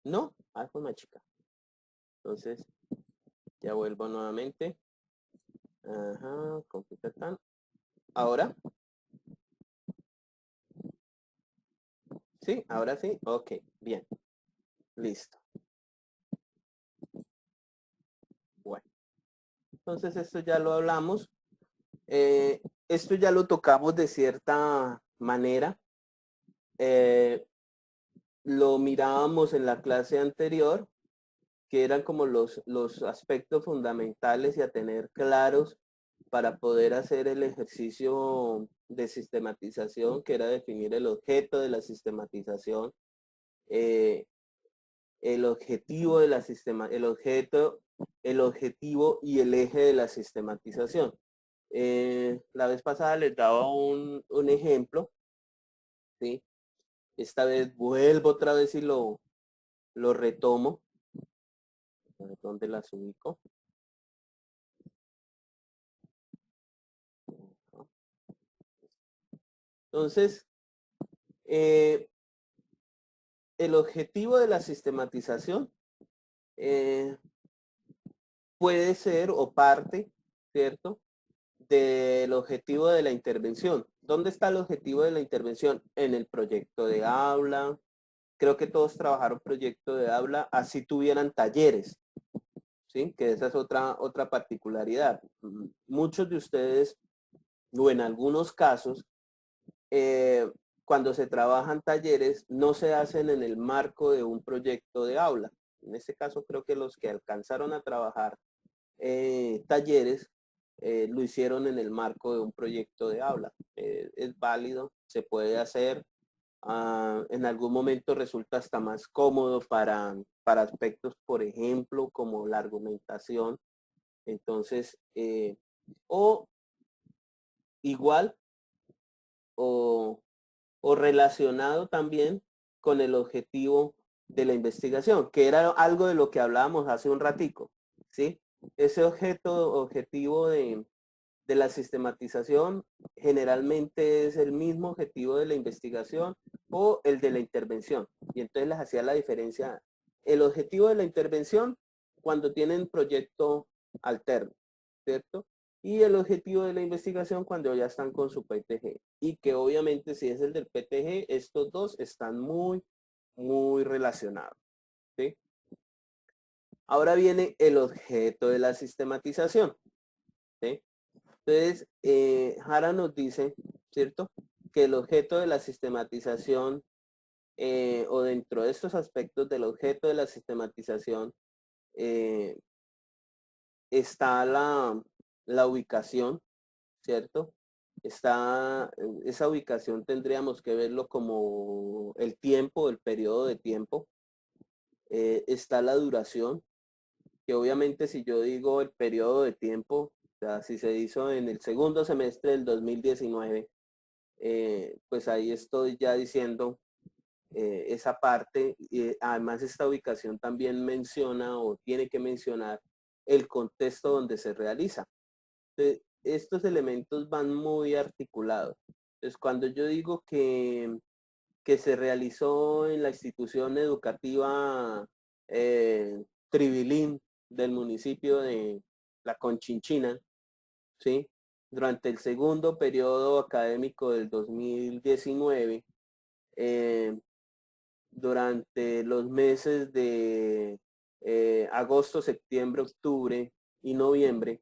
¿No? Ah, pues más chica. Entonces, ya vuelvo nuevamente. Ajá, computer tan. ¿Ahora? ¿Sí? ¿Ahora sí? Ok, bien. Listo. Bueno. Entonces, esto ya lo hablamos. Esto ya lo tocamos de cierta manera. Lo mirábamos en la clase anterior, que eran como los aspectos fundamentales y a tener claros para poder hacer el ejercicio de sistematización, que era definir el objeto de la sistematización, el objetivo de la el objetivo y el eje de la sistematización. La vez pasada les daba un ejemplo, ¿sí? Esta vez vuelvo otra vez y lo retomo. ¿Dónde las ubico? Entonces, el objetivo de la sistematización puede ser o parte, ¿cierto?, del objetivo de la intervención. ¿Dónde está el objetivo de la intervención? En el proyecto de aula. Creo que todos trabajaron proyecto de aula, así tuvieran talleres, ¿sí? Que esa es otra particularidad. Muchos de ustedes, o en algunos casos, cuando se trabajan talleres, no se hacen en el marco de un proyecto de aula. En este caso, creo que los que alcanzaron a trabajar talleres lo hicieron en el marco de un proyecto de aula. Es válido, se puede hacer. En algún momento resulta hasta más cómodo para aspectos, por ejemplo, como la argumentación. Entonces, o igual o relacionado también con el objetivo de la investigación, que era algo de lo que hablábamos hace un ratico, ¿sí? Ese objetivo de la sistematización generalmente es el mismo objetivo de la investigación o el de la intervención. Y entonces les hacía la diferencia. El objetivo de la intervención cuando tienen proyecto alterno, ¿cierto? Y el objetivo de la investigación cuando ya están con su PTG. Y que obviamente si es el del PTG, estos dos están muy, muy relacionados, ¿sí? Ahora viene el objeto de la sistematización, ¿sí? Entonces, Jara nos dice, ¿cierto?, que el objeto de la sistematización o dentro de estos aspectos del objeto de la sistematización está la ubicación, ¿cierto? Esa ubicación tendríamos que verlo como el tiempo, el periodo de tiempo. Está la duración, que obviamente si yo digo el periodo de tiempo, o sea, si se hizo en el segundo semestre del 2019, pues ahí estoy ya diciendo esa parte. Además esta ubicación también menciona o tiene que mencionar el contexto donde se realiza. Entonces, estos elementos van muy articulados. Entonces, cuando yo digo que se realizó en la institución educativa Tribilín del municipio de La Conchinchina, ¿sí?, durante el segundo periodo académico del 2019, durante los meses de agosto, septiembre, octubre y noviembre,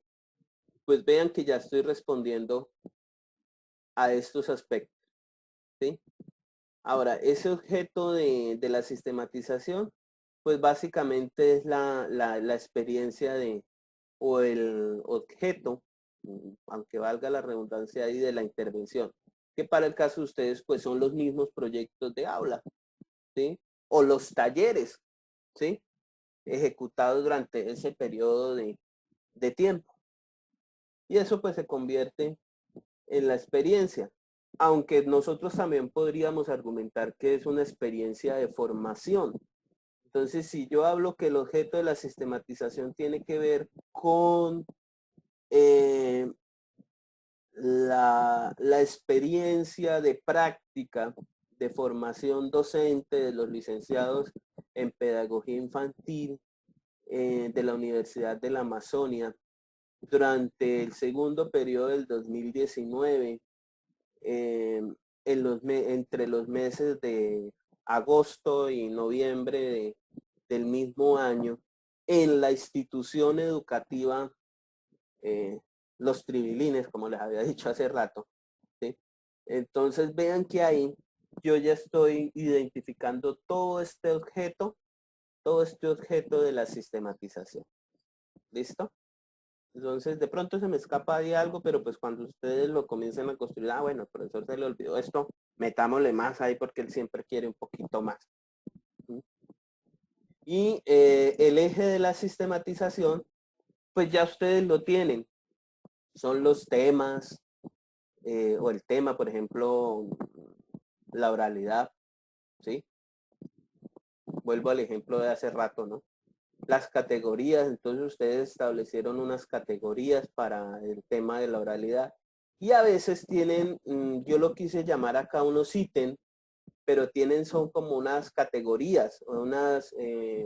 pues vean que ya estoy respondiendo a estos aspectos, ¿sí? Ahora, ese objeto de la sistematización, pues básicamente es la experiencia o el objeto, aunque valga la redundancia ahí, de la intervención, que para el caso de ustedes, pues son los mismos proyectos de aula, ¿sí? O los talleres, ¿sí? Ejecutados durante ese periodo de tiempo. Y eso pues se convierte en la experiencia, aunque nosotros también podríamos argumentar que es una experiencia de formación. Entonces, si yo hablo que el objeto de la sistematización tiene que ver con la experiencia de práctica de formación docente de los licenciados en pedagogía infantil de la Universidad de la Amazonia durante el segundo periodo del 2019, entre los meses de agosto y noviembre del mismo año, en la institución educativa Los Tribilines, como les había dicho hace rato, ¿sí? Entonces vean que ahí yo ya estoy identificando todo este objeto de la sistematización. ¿Listo? Entonces, de pronto se me escapa ahí algo, pero pues cuando ustedes lo comiencen a construir, bueno, el profesor se le olvidó esto, metámosle más ahí porque él siempre quiere un poquito más. Y el eje de la sistematización, pues ya ustedes lo tienen. Son los temas, o el tema, por ejemplo, la oralidad, ¿sí? Vuelvo al ejemplo de hace rato, ¿no? Las categorías, entonces ustedes establecieron unas categorías para el tema de la oralidad y a veces tienen, yo lo quise llamar acá unos ítems, pero son como unas categorías o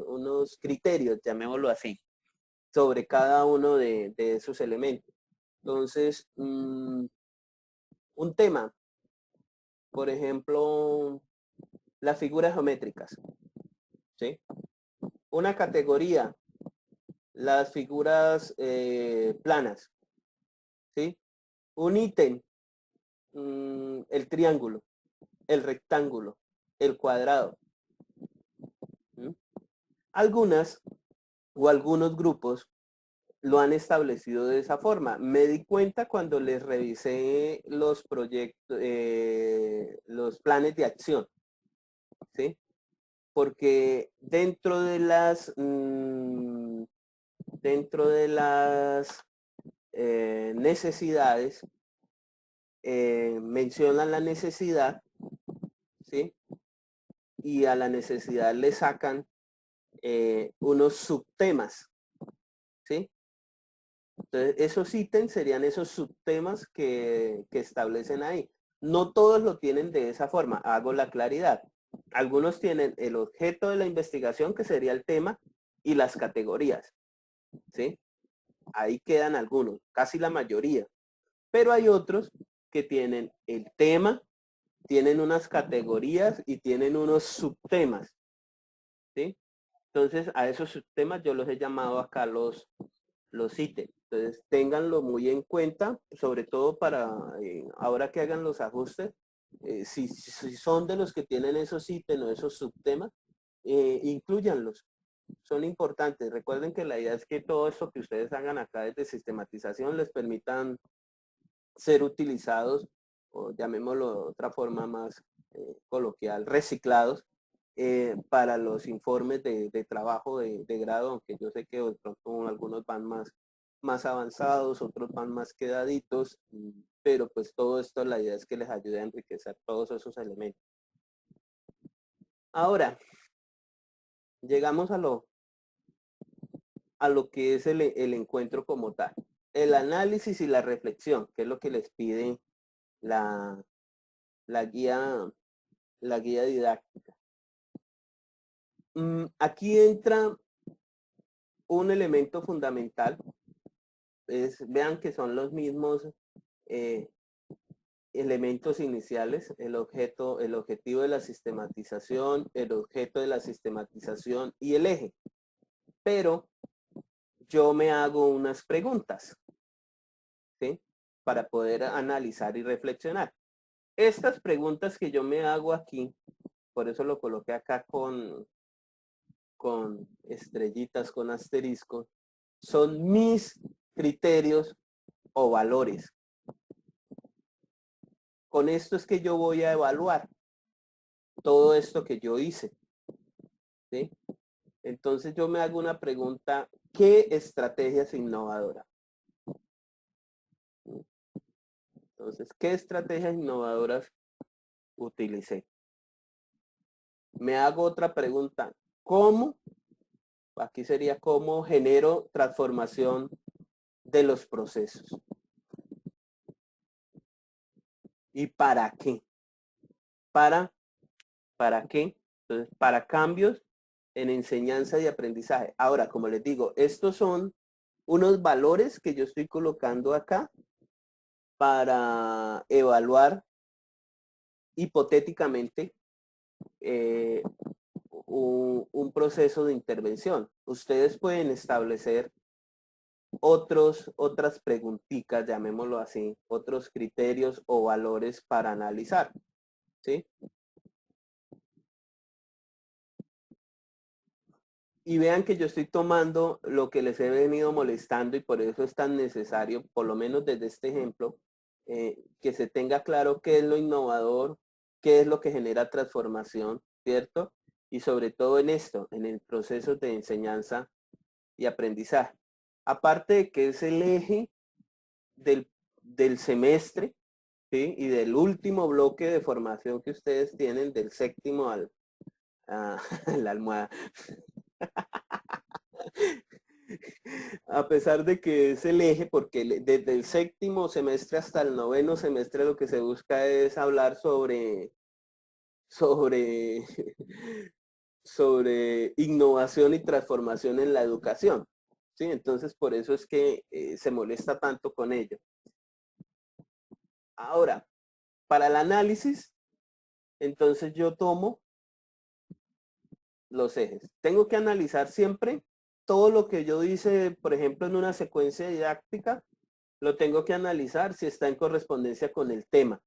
unos criterios, llamémoslo así, sobre cada uno de esos elementos. Entonces, un tema, por ejemplo, las figuras geométricas, ¿sí? Una categoría, las figuras planas, ¿sí? Un ítem, el triángulo, el rectángulo, el cuadrado. Algunas o algunos grupos lo han establecido de esa forma. Me di cuenta cuando les revisé los proyectos, los planes de acción, ¿sí? Porque dentro de las necesidades, mencionan la necesidad, ¿sí? Y a la necesidad le sacan unos subtemas, ¿sí? Entonces, esos ítems serían esos subtemas que establecen ahí. No todos lo tienen de esa forma, hago la claridad. Algunos tienen el objeto de la investigación, que sería el tema, y las categorías, ¿sí? Ahí quedan algunos, casi la mayoría. Pero hay otros que tienen el tema, tienen unas categorías y tienen unos subtemas, ¿sí? Entonces, a esos subtemas yo los he llamado acá los ítems. Entonces, ténganlo muy en cuenta, sobre todo para ahora que hagan los ajustes, si son de los que tienen esos ítems o esos subtemas, incluyanlos. Son importantes. Recuerden que la idea es que todo esto que ustedes hagan acá desde sistematización les permitan ser utilizados, o llamémoslo de otra forma más coloquial, reciclados para los informes de trabajo de grado, aunque yo sé que de pronto algunos van más avanzados, otros van más quedaditos, pero pues todo esto la idea es que les ayude a enriquecer todos esos elementos. Ahora, llegamos a lo que es el encuentro como tal. El análisis y la reflexión, que es lo que les pide la guía didáctica. Aquí entra un elemento fundamental. Vean que son los mismos elementos iniciales, el objetivo de la sistematización, el objeto de la sistematización y el eje. Pero yo me hago unas preguntas, ¿sí? Para poder analizar y reflexionar. estas preguntas que yo me hago aquí, por eso lo coloqué acá con estrellitas, con asteriscos, son mis criterios o valores. Con esto es que yo voy a evaluar todo esto que yo hice, ¿sí? Entonces yo me hago una pregunta, ¿qué estrategia es innovadora? Entonces, ¿qué estrategias innovadoras utilicé? Me hago otra pregunta, ¿cómo? Aquí sería cómo genero transformación de los procesos. ¿Y para qué? ¿Para qué? Entonces, para cambios en enseñanza y aprendizaje. Ahora, como les digo, estos son unos valores que yo estoy colocando acá para evaluar hipotéticamente un proceso de intervención. Ustedes pueden establecer otras preguntitas, llamémoslo así, otros criterios o valores para analizar, ¿sí? Y vean que yo estoy tomando lo que les he venido molestando y por eso es tan necesario, por lo menos desde este ejemplo, que se tenga claro qué es lo innovador, qué es lo que genera transformación, ¿cierto? Y sobre todo en esto, en el proceso de enseñanza y aprendizaje. Aparte de que es el eje del semestre, ¿sí? Y del último bloque de formación que ustedes tienen, del séptimo a la almohada. A pesar de que es el eje, porque desde el séptimo semestre hasta el noveno semestre lo que se busca es hablar sobre innovación y transformación en la educación, ¿sí? Entonces, por eso es que se molesta tanto con ello. Ahora, para el análisis, entonces yo tomo los ejes. Tengo que analizar siempre todo lo que yo hice, por ejemplo, en una secuencia didáctica, lo tengo que analizar si está en correspondencia con el tema.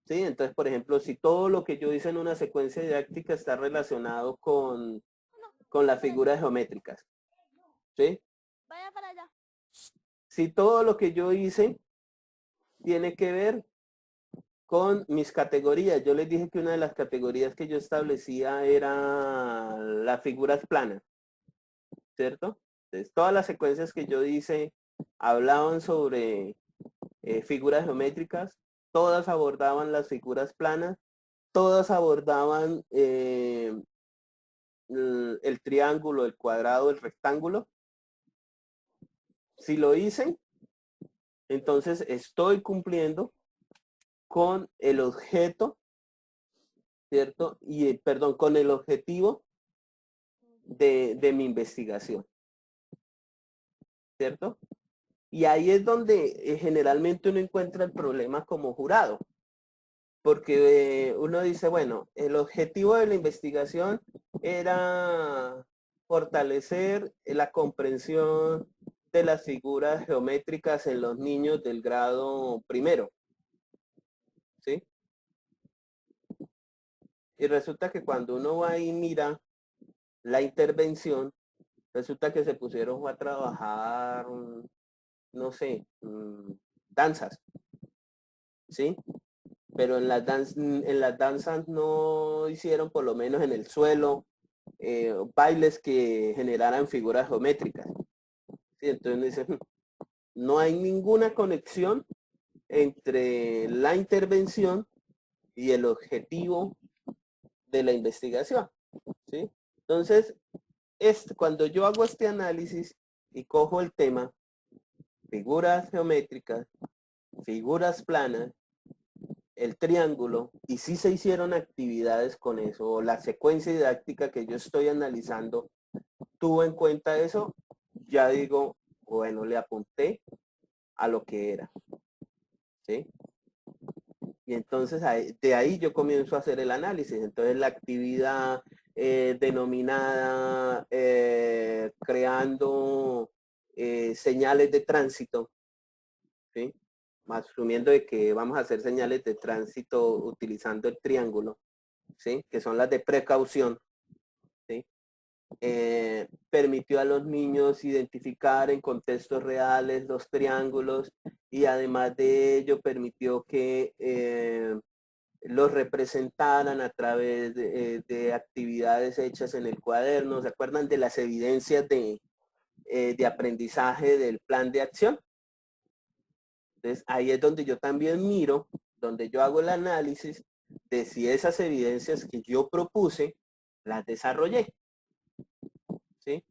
¿Sí? Entonces, por ejemplo, si todo lo que yo hice en una secuencia didáctica está relacionado con las figuras geométricas. ¿Sí? Vaya para allá. Si todo lo que yo hice tiene que ver con mis categorías. Yo les dije que una de las categorías que yo establecía era las figuras planas, ¿cierto? Entonces, todas las secuencias que yo hice hablaban sobre figuras geométricas, todas abordaban las figuras planas, todas abordaban el triángulo, el cuadrado, el rectángulo. Si lo hice, entonces estoy cumpliendo con el objeto, ¿cierto? Y, perdón, con el objetivo de mi investigación, ¿cierto? Y ahí es donde generalmente uno encuentra el problema como jurado, porque uno dice, bueno, el objetivo de la investigación era fortalecer la comprensión de las figuras geométricas en los niños del grado primero, ¿sí? Y resulta que cuando uno va y mira la intervención, resulta que se pusieron a trabajar, no sé, danzas, ¿sí? Pero en las danzas no hicieron, por lo menos en el suelo, bailes que generaran figuras geométricas. ¿Sí? Entonces dice, no hay ninguna conexión entre la intervención y el objetivo de la investigación, ¿sí? Entonces, cuando yo hago este análisis y cojo el tema, figuras geométricas, figuras planas, el triángulo, y si se hicieron actividades con eso, o la secuencia didáctica que yo estoy analizando tuvo en cuenta eso, ya digo, bueno, le apunté a lo que era, ¿sí? Y entonces de ahí yo comienzo a hacer el análisis. Entonces la actividad denominada creando señales de tránsito, ¿sí? asumiendo de que vamos a hacer señales de tránsito utilizando el triángulo, ¿sí? Que son las de precaución, ¿sí? Permitió a los niños identificar en contextos reales los triángulos y además de ello permitió que los representaran a través de actividades hechas en el cuaderno. ¿Se acuerdan de las evidencias de aprendizaje del plan de acción? Entonces ahí es donde yo también miro, donde yo hago el análisis de si esas evidencias que yo propuse las desarrollé, ¿sí?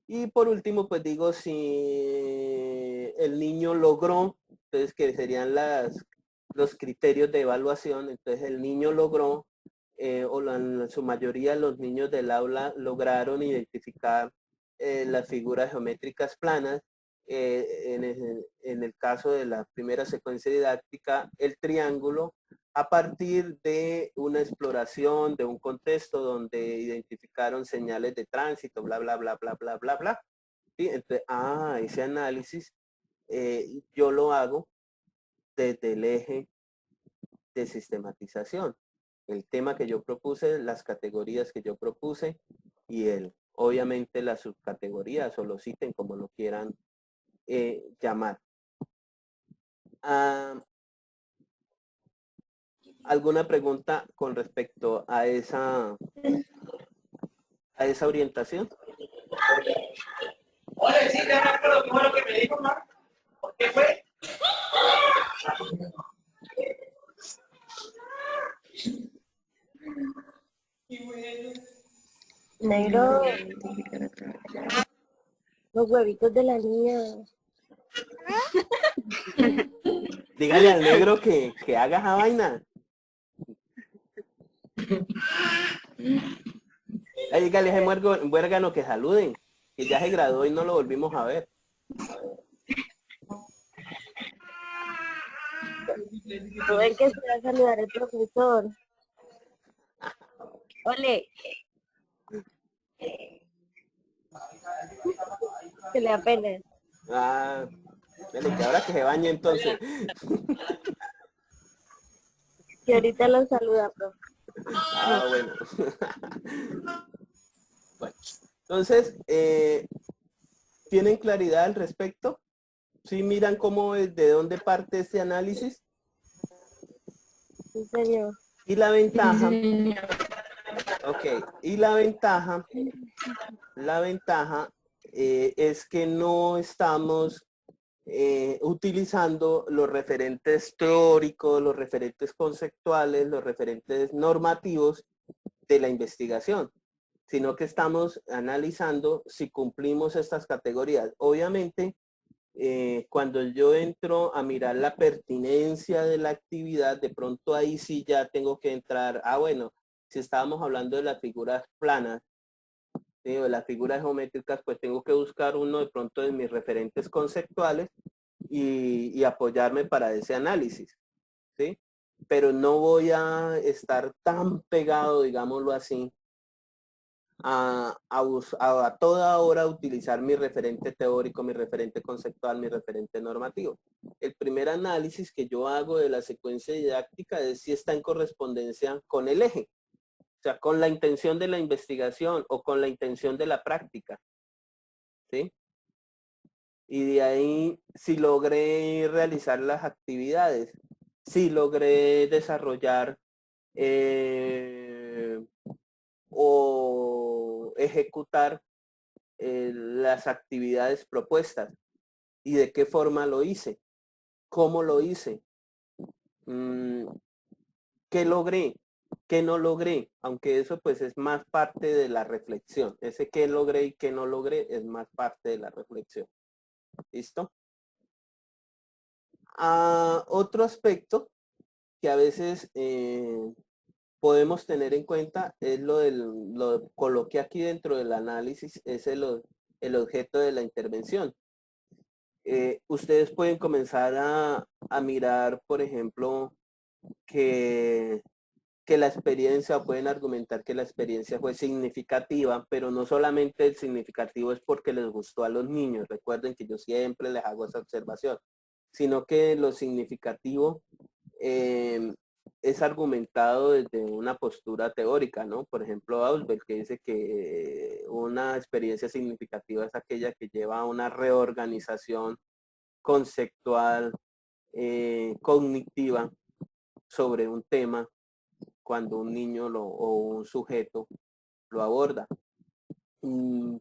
Y por último, pues digo, si el niño logró, entonces que serían los criterios de evaluación, entonces el niño logró, en su mayoría los niños del aula lograron identificar las figuras geométricas planas. En el caso de la primera secuencia didáctica, el triángulo, a partir de una exploración de un contexto donde identificaron señales de tránsito, bla, bla, bla, bla, bla, bla, bla. ¿Sí? Entonces, ese análisis yo lo hago desde el eje de sistematización. El tema que yo propuse, las categorías que yo propuse y obviamente las subcategorías o los ítems como lo quieran llamar. ¿Alguna pregunta con respecto a esa orientación? Oye, sí, te recuerdo que fue lo que me dijo, ¿no? ¿Por qué fue? Negro, los huevitos de la niña. Dígale al negro que haga esa vaina. Dígale a ese muérgano que saluden, que ya se graduó y no lo volvimos a ver. No ven que se va a saludar el profesor. Ole. Que le apenas. Dale, que ahora que se bañe entonces. Que ahorita lo saluda, profe. Bueno. Bueno, entonces, ¿tienen claridad al respecto? ¿Sí miran de dónde parte este análisis? Sí, señor. Y la ventaja, y la ventaja es que no estamos utilizando los referentes teóricos, los referentes conceptuales, los referentes normativos de la investigación, sino que estamos analizando si cumplimos estas categorías. Obviamente, cuando yo entro a mirar la pertinencia de la actividad, de pronto ahí sí ya tengo que entrar, bueno, si estábamos hablando de las figuras planas, ¿sí? De las figuras geométricas, pues tengo que buscar uno de pronto de mis referentes conceptuales y apoyarme para ese análisis, ¿sí? Pero no voy a estar tan pegado, digámoslo así, a toda hora utilizar mi referente teórico, mi referente conceptual, mi referente normativo. El primer análisis que yo hago de la secuencia didáctica es si está en correspondencia con el eje, o sea, con la intención de la investigación o con la intención de la práctica, ¿sí? Y de ahí, si logré realizar las actividades, si logré desarrollar o ejecutar las actividades propuestas y de qué forma lo hice, cómo lo hice, qué logré, qué no logré, aunque eso pues es más parte de la reflexión. Ese qué logré y qué no logré es más parte de la reflexión. ¿Listo? Otro aspecto que a veces podemos tener en cuenta es lo coloqué aquí dentro del análisis, es el objeto de la intervención. Ustedes pueden comenzar a mirar, por ejemplo, que la experiencia, pueden argumentar que la experiencia fue significativa, pero no solamente el significativo es porque les gustó a los niños. Recuerden que yo siempre les hago esa observación. sino que lo significativo es argumentado desde una postura teórica, ¿no? Por ejemplo, Ausubel, que dice que una experiencia significativa es aquella que lleva a una reorganización conceptual, cognitiva sobre un tema cuando un niño o un sujeto lo aborda.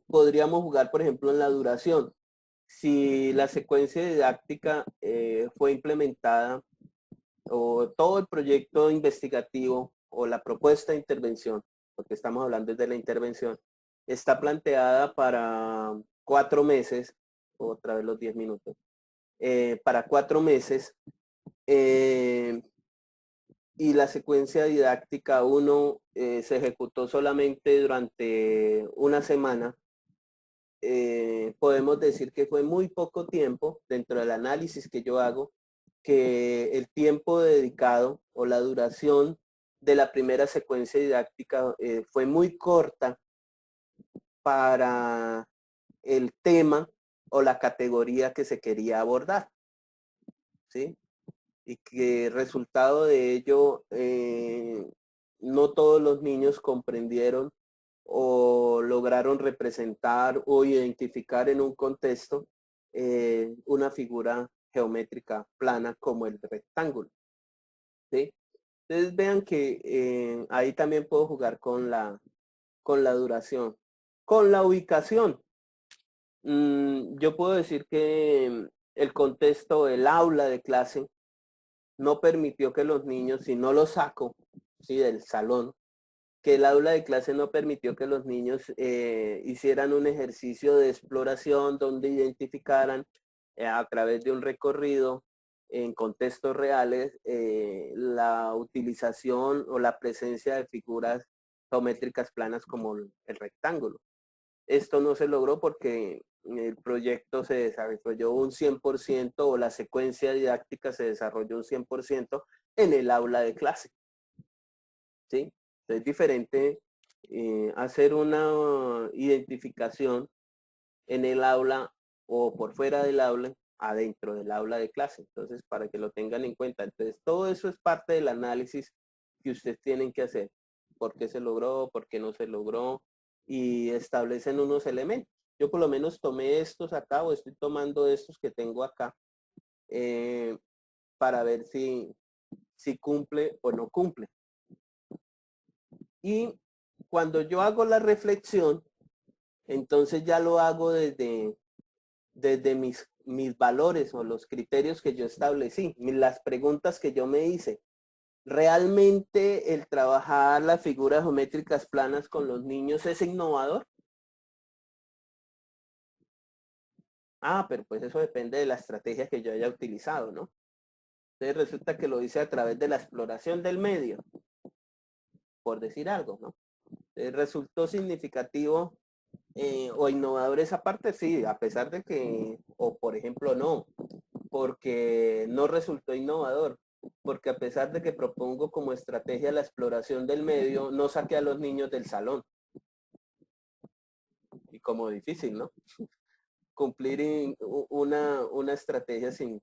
Podríamos jugar, por ejemplo, en la duración. Si la secuencia didáctica fue implementada o todo el proyecto investigativo o la propuesta de intervención, porque estamos hablando de la intervención, está planteada para 4 meses, otra vez los 10 minutos, para 4 meses, y la secuencia didáctica 1 se ejecutó solamente durante una semana, podemos decir que fue muy poco tiempo dentro del análisis que yo hago, que el tiempo dedicado o la duración de la primera secuencia didáctica fue muy corta para el tema o la categoría que se quería abordar, ¿sí? Y que resultado de ello, no todos los niños comprendieron o lograron representar o identificar en un contexto una figura geométrica plana como el rectángulo, ¿sí? Entonces vean que ahí también puedo jugar con la duración. Con la ubicación, yo puedo decir que el contexto, el aula de clase, no permitió que los niños, si no los saco, ¿sí?, del salón, que el aula de clase no permitió que los niños hicieran un ejercicio de exploración donde identificaran a través de un recorrido en contextos reales la utilización o la presencia de figuras geométricas planas como el rectángulo. Esto no se logró porque el proyecto se desarrolló un 100% o la secuencia didáctica se desarrolló un 100% en el aula de clase, ¿sí? Es diferente hacer una identificación en el aula o por fuera del aula, adentro del aula de clase. Entonces, para que lo tengan en cuenta. Entonces, todo eso es parte del análisis que ustedes tienen que hacer. ¿Por qué se logró? ¿Por qué no se logró? Y establecen unos elementos. Yo por lo menos tomé estos acá o estoy tomando estos que tengo acá para ver si cumple o no cumple. Y cuando yo hago la reflexión, entonces ya lo hago desde mis valores o los criterios que yo establecí, las preguntas que yo me hice. ¿Realmente el trabajar las figuras geométricas planas con los niños es innovador? Pero pues eso depende de la estrategia que yo haya utilizado, ¿no? Entonces resulta que lo hice a través de la exploración del medio, por decir algo, ¿no? Resultó significativo o innovador esa parte, sí, a pesar de que, o por ejemplo no, porque no resultó innovador, porque a pesar de que propongo como estrategia la exploración del medio, no saqué a los niños del salón. Y como difícil, ¿no? Cumplir una estrategia sin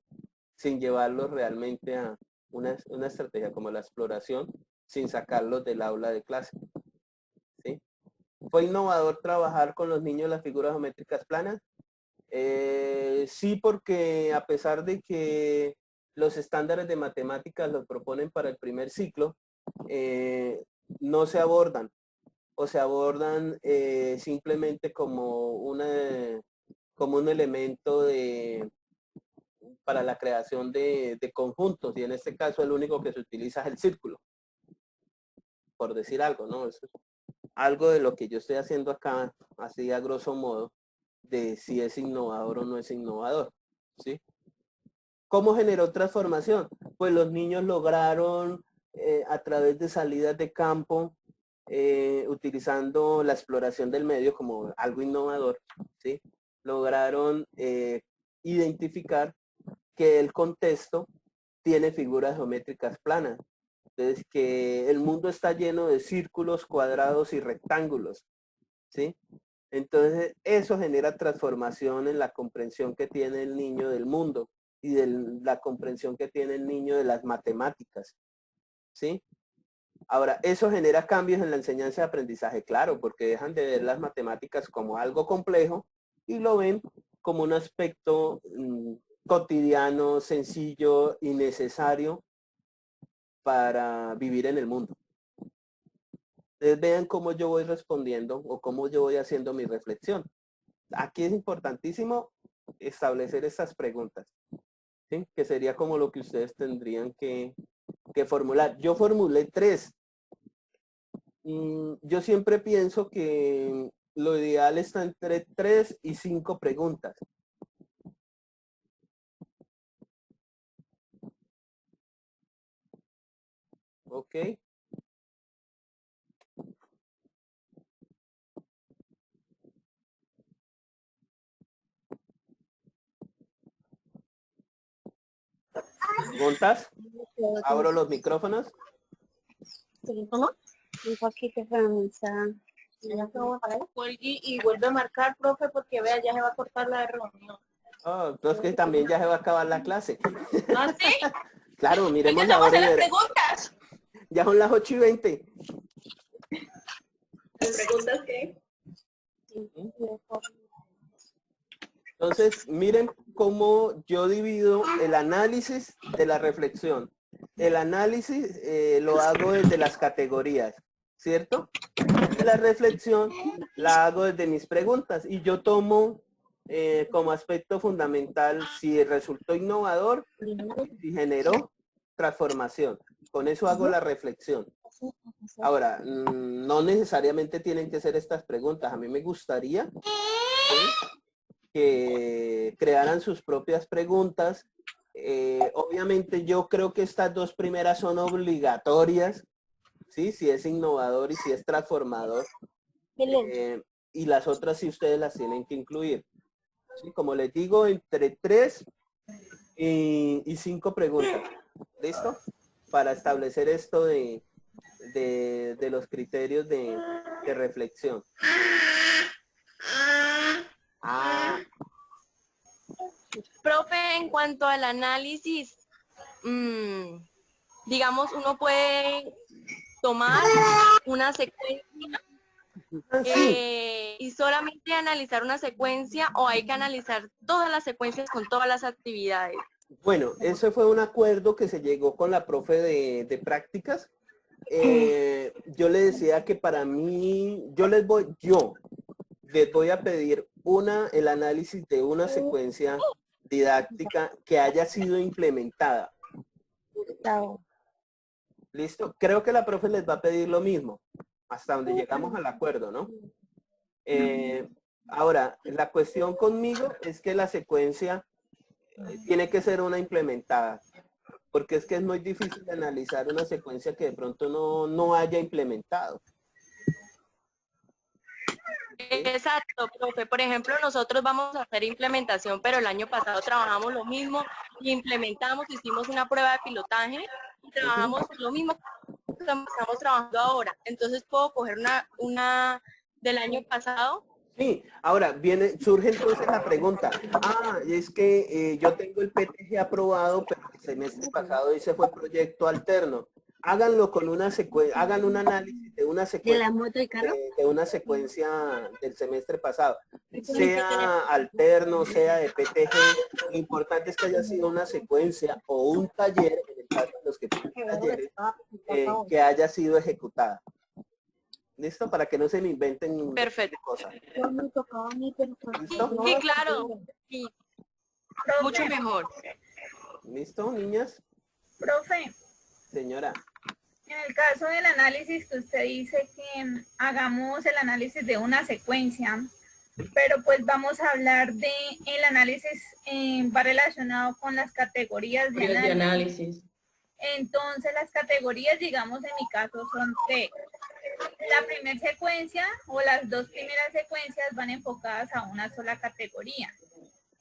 llevarlos realmente a una estrategia como la exploración, sin sacarlos del aula de clase, ¿sí? ¿Fue innovador trabajar con los niños las figuras geométricas planas? Sí, porque a pesar de que los estándares de matemáticas los proponen para el primer ciclo, no se abordan o se abordan simplemente como un elemento para la creación de conjuntos, y en este caso el único que se utiliza es el círculo, por decir algo, ¿no? Eso es algo de lo que yo estoy haciendo acá, así a grosso modo, de si es innovador o no es innovador, ¿sí? ¿Cómo generó transformación? Pues los niños lograron a través de salidas de campo, utilizando la exploración del medio como algo innovador, ¿sí? Lograron identificar que el contexto tiene figuras geométricas planas. Entonces, que el mundo está lleno de círculos, cuadrados y rectángulos, ¿sí? Entonces, eso genera transformación en la comprensión que tiene el niño del mundo. y de la comprensión que tiene el niño de las matemáticas, ¿sí? Ahora, ¿eso genera cambios en la enseñanza y aprendizaje? Claro, porque dejan de ver las matemáticas como algo complejo y lo ven como un aspecto cotidiano, sencillo y necesario para vivir en el mundo. Ustedes vean cómo yo voy respondiendo o cómo yo voy haciendo mi reflexión. Aquí es importantísimo establecer estas preguntas, ¿sí? Que sería como lo que ustedes tendrían que formular. Yo formulé 3. Yo siempre pienso que lo ideal está entre 3 y 5 preguntas. ¿Ok? ¿Preguntas? Abro los micrófonos. ¿Teléfono? Un poquito para comenzar. Y vuelve a marcar, profe, porque vea, ya se va a cortar la reunión. Oh, entonces que también ya se va a acabar la clase. ¿Ah, sí? Claro, miremos Venga, la vamos a hora. hacer las Y preguntas. ya son las 8:20. ¿Las preguntas qué? Entonces, miren cómo yo divido el análisis de la reflexión. El análisis lo hago desde las categorías, ¿cierto? La reflexión la hago desde mis preguntas y yo tomo como aspecto fundamental si resultó innovador, si generó transformación. Con eso hago la reflexión. Ahora, no necesariamente tienen que ser estas preguntas. A mí me gustaría, ¿sí?, que crearan sus propias preguntas. Obviamente yo creo que estas 2 primeras son obligatorias, ¿sí? Si es innovador y si es transformador. Y las otras sí ustedes las tienen que incluir. ¿Sí? Como les digo, entre 3 y 5 preguntas. ¿Listo? Para establecer esto de los criterios de reflexión. Profe, en cuanto al análisis, digamos, uno puede tomar una secuencia y solamente analizar una secuencia, o hay que analizar todas las secuencias con todas las actividades. Bueno, ese fue un acuerdo que se llegó con la profe de prácticas. Yo le decía que para mí, yo les voy a pedir el análisis de una secuencia didáctica que haya sido implementada. ¿Listo? Creo que la profe les va a pedir lo mismo, hasta donde llegamos al acuerdo, ¿no? Ahora, la cuestión conmigo es que la secuencia tiene que ser una implementada, porque es que es muy difícil analizar una secuencia que de pronto no haya implementado. Exacto, profe. Por ejemplo, nosotros vamos a hacer implementación, pero el año pasado trabajamos lo mismo y implementamos, hicimos una prueba de pilotaje y trabajamos lo mismo que estamos trabajando ahora. Entonces puedo coger una del año pasado. Sí, ahora surge entonces la pregunta. Es que yo tengo el PTG aprobado, pero el semestre pasado ese fue proyecto alterno. Háganlo con una secuencia, hagan un análisis de una secuencia, de una secuencia del semestre pasado, sea alterno, sea de PTG. Lo importante es que haya sido una secuencia o un taller, en el caso de los que tienen talleres, que haya sido ejecutada. ¿Listo? Para que no se me inventen cosas. ¿Listo? Sí, claro. Sí. Mucho mejor. ¿Listo, niñas? Profe. Señora. En el caso del análisis que usted dice que hagamos el análisis de una secuencia, pero pues vamos a hablar de el análisis va relacionado con las categorías de análisis. Entonces las categorías, digamos en mi caso, son 3. La primera secuencia o las 2 primeras secuencias van enfocadas a una sola categoría.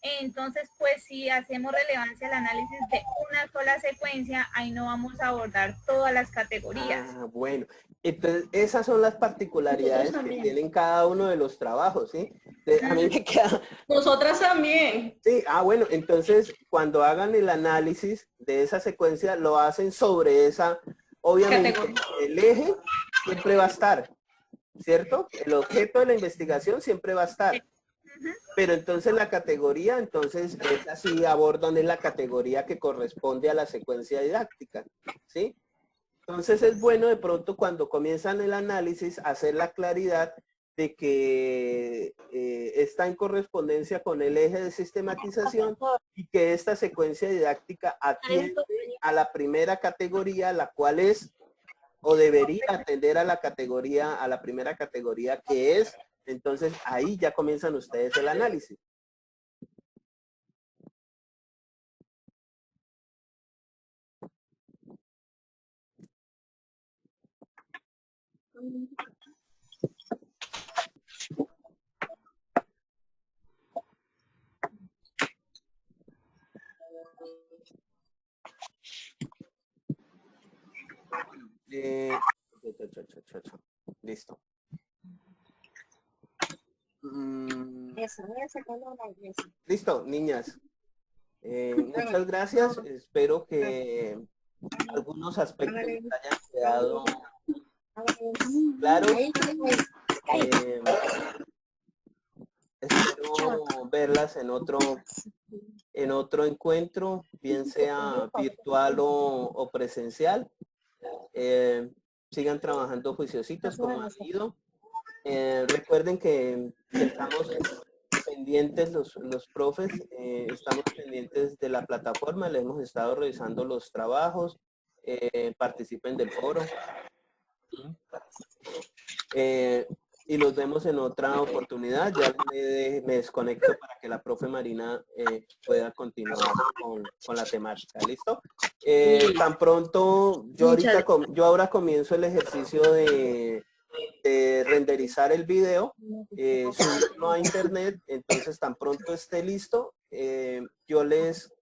Entonces, pues si hacemos relevancia al análisis de una sola secuencia, ahí no vamos a abordar todas las categorías. Bueno, Entonces, esas son las particularidades que tienen cada uno de los trabajos, ¿sí? A mí me queda... Nosotras también. Sí, bueno, entonces, cuando hagan el análisis de esa secuencia, lo hacen sobre esa, obviamente, Categoría. el eje siempre va a estar, ¿cierto? El objeto de la investigación siempre va a estar. Pero entonces la categoría, entonces, es así, abordan es la categoría que corresponde a la secuencia didáctica, ¿sí? Entonces es bueno de pronto cuando comienzan el análisis hacer la claridad de que está en correspondencia con el eje de sistematización y que esta secuencia didáctica atiende a la primera categoría, la cual es o debería atender a la categoría, a la primera categoría que es. Entonces ahí ya comienzan ustedes el análisis. Listo. Listo, niñas. Muchas gracias. Espero que algunos aspectos les hayan quedado claros. Espero verlas en otro encuentro, bien sea virtual o presencial. Sigan trabajando juiciositos como ha sido. Recuerden que estamos pendientes los profes, estamos pendientes de la plataforma, le hemos estado revisando los trabajos, participen del foro. Y los vemos en otra oportunidad. Ya me desconecto para que la profe Marina pueda continuar con la temática. ¿Listo? Tan pronto, yo ahora comienzo el ejercicio de renderizar el video, subirlo a internet. Entonces, tan pronto esté listo, yo les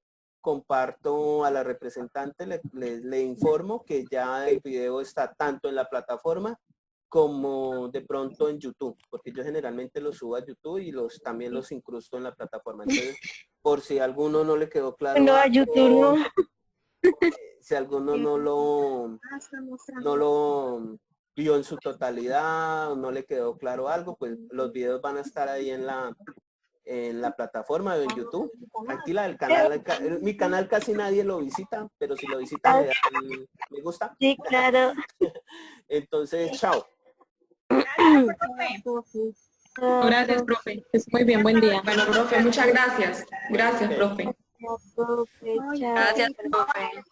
comparto a la representante, le informo que ya el video está tanto en la plataforma como de pronto en YouTube, porque yo generalmente los subo a YouTube y también los incrusto en la plataforma. Entonces, por si a alguno no le quedó claro No, a algo, YouTube no. si alguno no lo vio en su totalidad o no le quedó claro algo, pues los videos van a estar ahí en la plataforma o en YouTube. Tranquila, mi canal casi nadie lo visita, pero si lo visitan le dan me gusta. Sí, claro. Entonces, chao. Gracias, profe. Es muy bien, buen día. Bueno, profe, muchas gracias. Gracias, profe. Profe, chao. Gracias, profe.